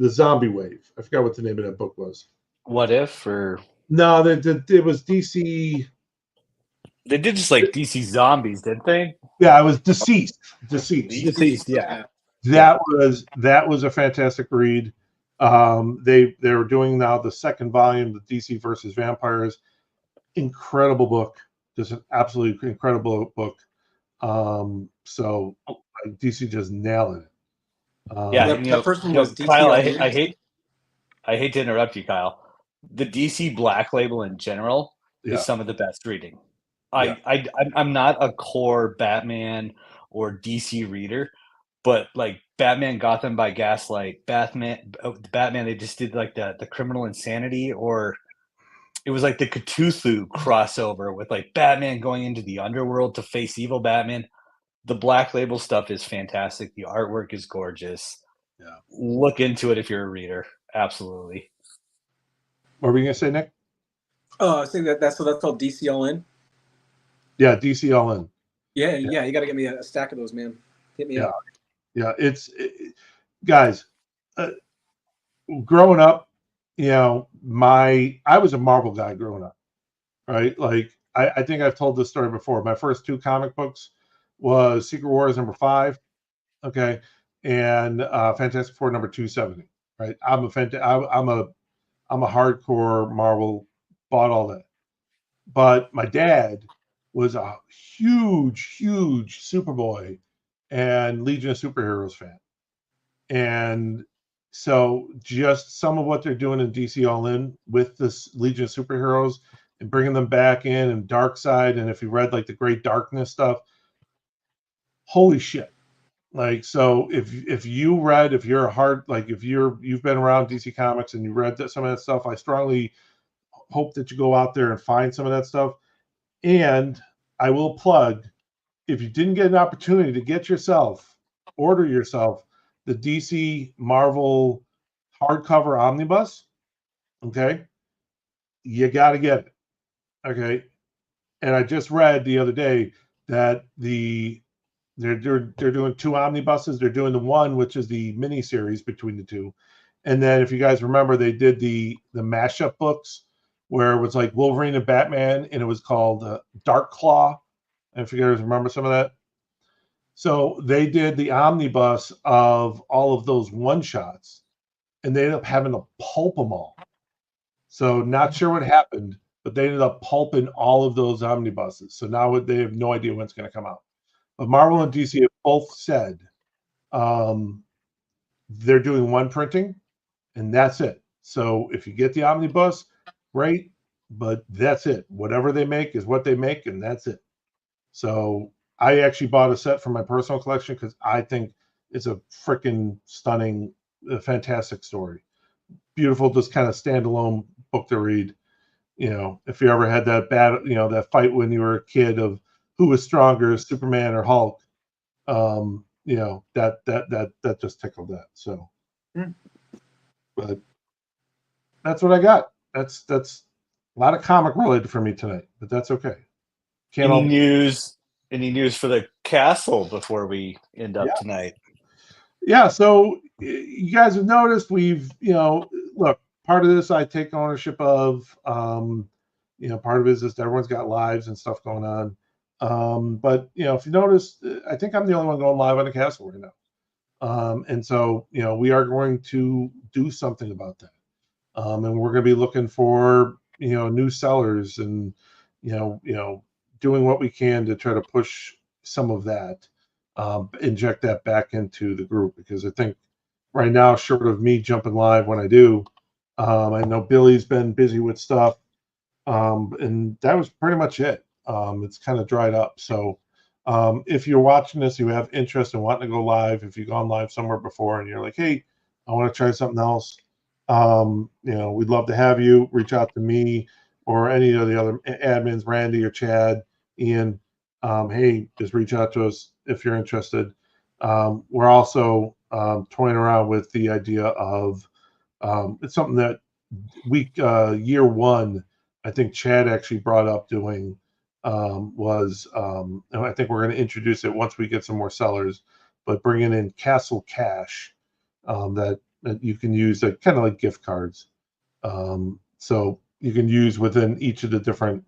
S1: the zombie wave. I forgot what the name of that book was.
S3: What If, or
S1: No, it was DC.
S3: they did just like DC Zombies, didn't they?
S1: Yeah, it was Deceased. Deceased.
S3: Deceased, yeah.
S1: That was a fantastic read. They were doing now the second volume, the DC versus Vampires. Incredible book, just an absolutely incredible book. So DC just nailed it.
S3: Yeah,
S5: That first one was DC
S3: Kyle.
S5: All
S3: I
S5: In.
S3: hate to interrupt you, Kyle. The DC Black Label in general
S1: Yeah.
S3: is some of the best reading.
S1: Yeah.
S3: I'm not a core Batman or DC reader, but like Batman Gotham by Gaslight, Batman they just did like the Criminal Insanity, or it was like the Cthulhu crossover with like Batman going into the underworld to face evil Batman. The Black Label stuff is fantastic. The artwork is gorgeous.
S1: Yeah.
S3: Look into it if you're a reader. Absolutely.
S1: What were you gonna say, Nick?
S5: Oh, I was saying that's called DC All In.
S1: Yeah, DC All In.
S5: Yeah. You got to get me a stack of those, man. Hit me up.
S1: Yeah, guys. Growing up, I was a Marvel guy growing up, right? Like I think I've told this story before. My first 2 comic books was Secret Wars #5, okay, and Fantastic Four #270. Right? I'm a hardcore Marvel, bought all that. But my dad was a huge Superboy and Legion of Superheroes fan. And so just some of what they're doing in DC All In with this Legion of Superheroes and bringing them back in, and Darkseid, and if you read like the Great Darkness stuff, holy shit. Like, so if you've been around DC Comics and you read some of that stuff, I strongly hope that you go out there and find some of that stuff. And I will plug, if you didn't get an opportunity to order yourself the DC Marvel hardcover omnibus, okay, you got to get it, okay. And I just read the other day that they're doing 2 omnibuses. They're doing the one, which is the mini series between the 2, and then if you guys remember, they did the mashup books where it was like Wolverine and Batman, and it was called Dark Claw. And if you guys remember some of that. So they did the omnibus of all of those one-shots, and they ended up having to pulp them all. So not sure what happened, but they ended up pulping all of those omnibuses. So now they have no idea when it's going to come out. But Marvel and DC have both said they're doing one printing, and that's it. So if you get the omnibus, great, but that's it. Whatever they make is what they make, and that's it. So I actually bought a set for my personal collection because I think it's a freaking stunning, fantastic story. Beautiful, just kind of standalone book to read. If you ever had that that fight when you were a kid of who was stronger, Superman or Hulk, that just tickled that. So, but that's what I got. That's a lot of comic related for me tonight, but that's okay.
S3: Any news for the castle before we end up tonight?
S1: Yeah, so you guys have noticed we've, look, part of this I take ownership of. Part of it is just everyone's got lives and stuff going on. But if you notice, I think I'm the only one going live on the castle right now. And so, we are going to do something about that. And we're going to be looking for, new sellers and, doing what we can to try to push some of that, inject that back into the group, because I think right now, short of me jumping live when I do, I know Billy's been busy with stuff, and that was pretty much it. It's kind of dried up. So if you're watching this, you have interest in wanting to go live, if you've gone live somewhere before and you're like, hey, I want to try something else, we'd love to have you. Reach out to me or any of the other admins, Randy or Chad, Ian. Hey, just reach out to us if you're interested. We're also toying around with the idea of it's something that year 1, I think Chad actually brought up doing, was, and I think we're going to introduce it once we get some more sellers, but bringing in Castle Cash, that that you can use that kind of like gift cards. So you can use within each of the different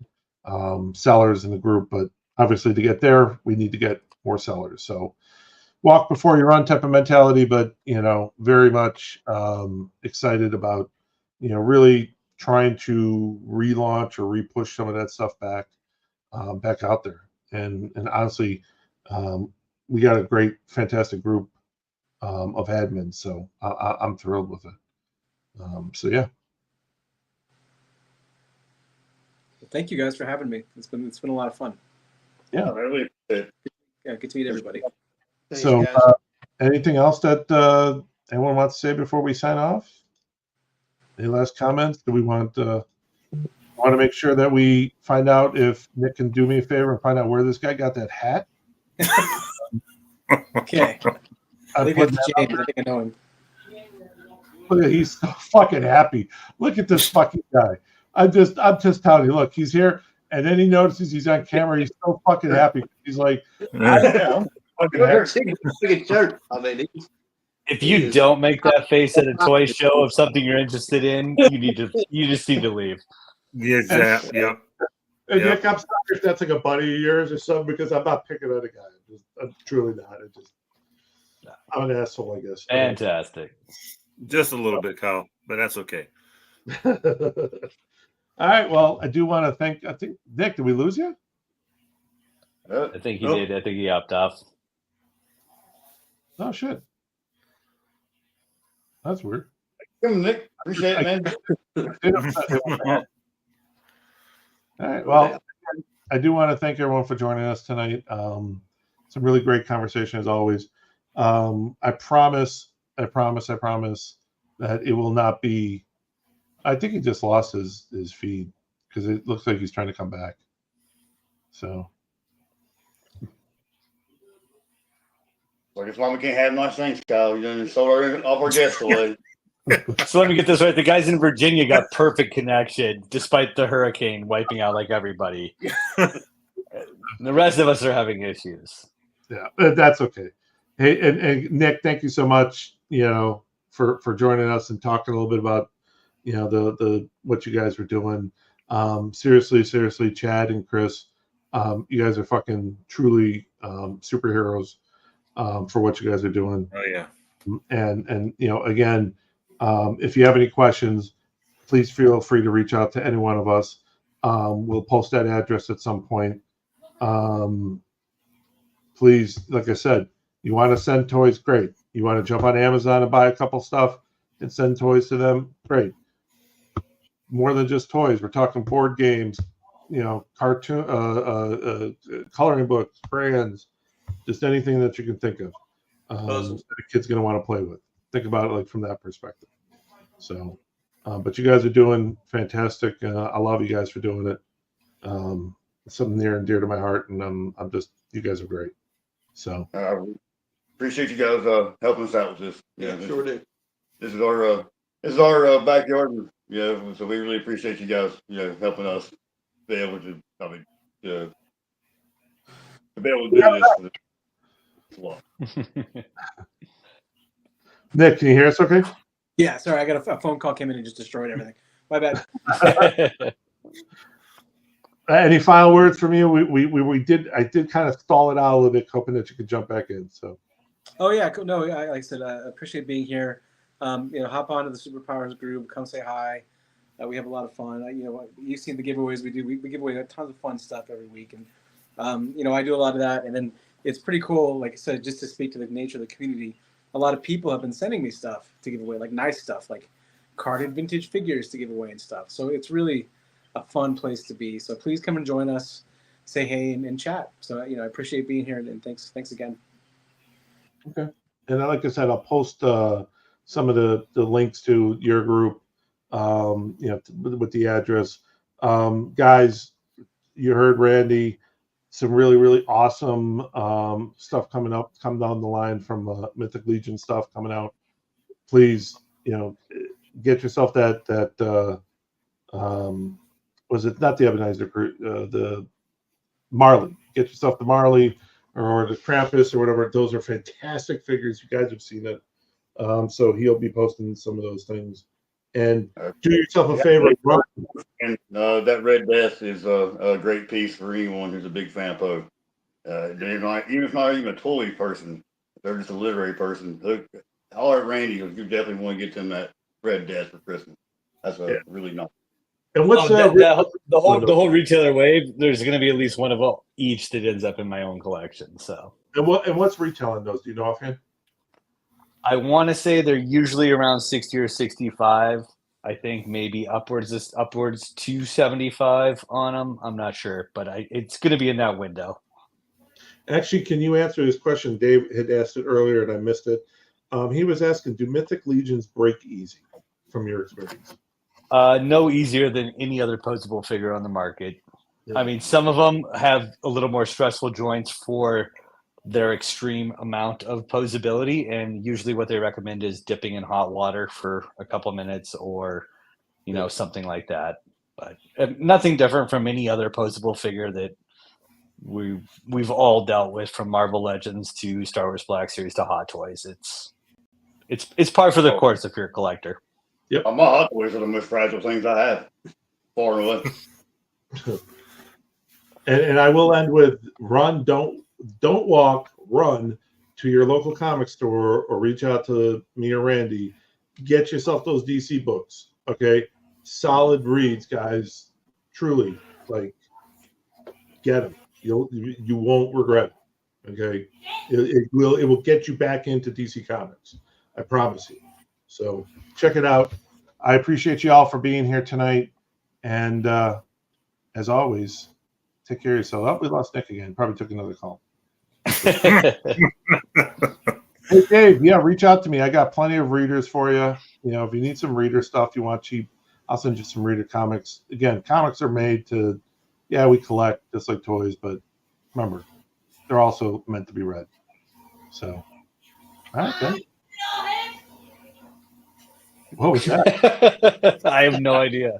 S1: sellers in the group. But obviously, to get there, we need to get more sellers. So walk before you run type of mentality, but very much excited about really trying to relaunch or repush some of that stuff back out there. And honestly, we got a great, fantastic group of admins, so I'm thrilled with it. So yeah.
S5: Thank you guys for having me. It's been a lot of fun.
S2: I really appreciate it.
S5: Yeah, good to meet everybody.
S6: Thanks,
S1: So
S6: guys.
S1: anything else that anyone wants to say before we sign off? Any last comments? Do we want to make sure that we find out if Nick can do me a favor and find out where this guy got that hat?
S5: Okay. I think it's James. I think I know him.
S1: Look at, he's so fucking happy. Look at this fucking guy. I'm just telling you. Look, he's here, and then he notices he's on camera. He's so fucking happy. He's like,
S2: I'm shirt. I mean,
S3: If you don't make that face at a toy show of something you're interested in, you just need to leave.
S4: Yeah, exactly. Yep.
S1: and
S4: Yep.
S1: Nick, I'm sorry if that's like a buddy of yours or something, because I'm not picking on a guy. I'm truly not. I'm an asshole, I guess.
S3: Fantastic.
S4: Just a little bit, Kyle, but that's okay.
S1: All right. Well, I do want to thank. I think Nick, did we lose you?
S3: I think he did. I think he opted off.
S1: Oh shit. That's weird.
S2: Nick, appreciate it, man.
S1: All right. Well, I do want to thank everyone for joining us tonight. Some really great conversation as always. I promise that it will not be. I think he just lost his feed because it looks like he's trying to come back. So.
S2: Well, that's why we can't have nice things, Kyle. You done sold off our guests away.
S3: So let me get this right. The guys in Virginia got perfect connection despite the hurricane wiping out like everybody. The rest of us are having issues.
S1: Yeah, that's okay. Hey, and Nick, thank you so much, for joining us and talking a little bit about, the what you guys were doing. Seriously, Chad and Chris, you guys are fucking truly superheroes for what you guys are doing.
S4: Oh yeah.
S1: And again, if you have any questions, please feel free to reach out to any one of us. We'll post that address at some point. Please, like I said, you want to send toys, great. You want to jump on Amazon and buy a couple stuff and send toys to them, great. More than just toys, we're talking board games, cartoon, coloring books, crayons, just anything that you can think of that a kid's going to want to play with. Think about it like from that perspective. So, but you guys are doing fantastic. I love you guys for doing it. It's something near and dear to my heart, and I'm just, you guys are great. So
S2: Appreciate you guys helping us out with this.
S6: Yeah, sure do.
S2: This is our backyard. So we really appreciate you guys, helping us be able to, to be able to do this for this long.
S1: Nick, can you hear us okay?
S5: Yeah, sorry, I got a phone call came in and just destroyed everything. My bad.
S1: Any final words from you? I did kind of stall it out a little bit, hoping that you could jump back in. So.
S5: Oh yeah, cool. No, like I said, I appreciate being here. Hop onto the Superpowers group, come say hi. We have a lot of fun. You've seen the giveaways we do. We give away tons of fun stuff every week, and I do a lot of that. And then it's pretty cool, like I said, just to speak to the nature of the community. A lot of people have been sending me stuff to give away, like nice stuff, like carded vintage figures to give away and stuff. So it's really a fun place to be. So please come and join us, say hey and chat. So I appreciate being here, and thanks again.
S1: Okay. And like I said, I'll post some of the links to your group, with the address. Guys, you heard Randy. Some really, really awesome stuff coming down the line from Mythic Legion stuff coming out. Please, get yourself that was it not the Ebenezer the Marley? Get yourself the Marley or the Krampus or whatever. Those are fantastic figures. You guys have seen it. So he'll be posting some of those things. And do yourself a favor, run.
S2: And that Red Death is a great piece for anyone who's a big fan of Poe. They're not, even if not even a toy person, if they're just a literary person. Holler at Randy because you definitely want to get them that Red Death for Christmas. That's really nice.
S1: And what's
S3: the whole retailer wave? There's going to be at least one of each that ends up in my own collection. So
S1: and what's retailing those? Do you know offhand?
S3: I want to say they're usually around 60 or 65. I think maybe upwards to 75 on them. I'm not sure, but it's going to be in that window.
S1: Actually, can you answer this question? Dave had asked it earlier and I missed it. He was asking, do Mythic Legions break easy from your experience?
S3: No easier than any other posable figure on the market. Yeah. I mean, some of them have a little more stressful joints for their extreme amount of posability, and usually what they recommend is dipping in hot water for a couple minutes or something like that. But nothing different from any other posable figure that we've all dealt with, from Marvel Legends to Star Wars Black Series to Hot Toys. It's par for the course if you're a collector.
S1: Yep.
S2: My Hot Toys are the most fragile things I have, far and away.
S1: And I will end with run, don't walk, run to your local comic store or reach out to me or Randy. Get yourself those DC books, okay? Solid reads, guys. Truly, like, get them. You won't regret it, okay? It will get you back into DC Comics. I promise you. So check it out. I appreciate you all for being here tonight. And as always, take care of yourself. Oh, we lost Nick again. Probably took another call. Hey, Dave, yeah, reach out to me. I got plenty of readers for you. If you need some reader stuff you want cheap, I'll send you some reader comics. Again, comics are made to, we collect just like toys, but remember, they're also meant to be read. So, all right, then. What was that?
S3: I have no idea.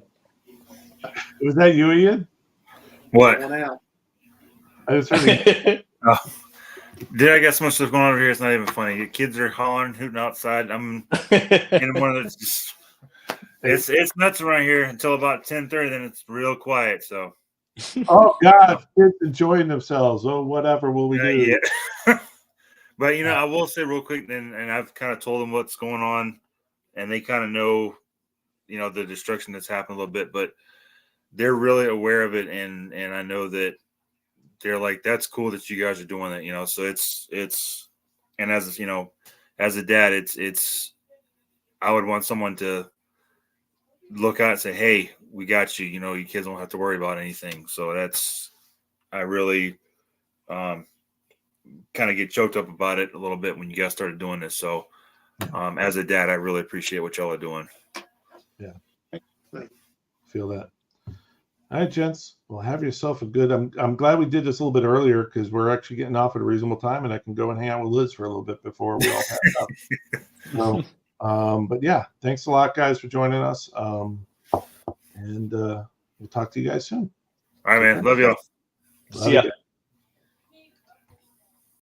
S1: Was that you, Ian?
S4: What?
S1: I just heard
S4: Dude, I got so much stuff going on over here. It's not even funny. Your kids are hollering, hooting outside. I'm in one of those. Just, it's nuts around here until about 10:30. Then it's real quiet. So.
S1: Oh God, kids enjoying themselves. Oh, whatever will we do?
S4: Yeah. But I will say real quick, and I've kind of told them what's going on, and they kind of know, the destruction that's happened a little bit, but they're really aware of it, and I know that they're like, that's cool that you guys are doing that, so it's, and as as a dad, it's, I would want someone to look out and say, hey, we got you, your kids don't have to worry about anything. So I really, kind of get choked up about it a little bit when you guys started doing this. So, as a dad, I really appreciate what y'all are doing.
S1: Yeah. Feel that. All right, gents. Well, have yourself a good. I'm glad we did this a little bit earlier because we're actually getting off at a reasonable time, and I can go and hang out with Liz for a little bit before we all pass up. But yeah, thanks a lot, guys, for joining us. And we'll talk to you guys soon.
S4: All right, man. Love y'all.
S3: See ya.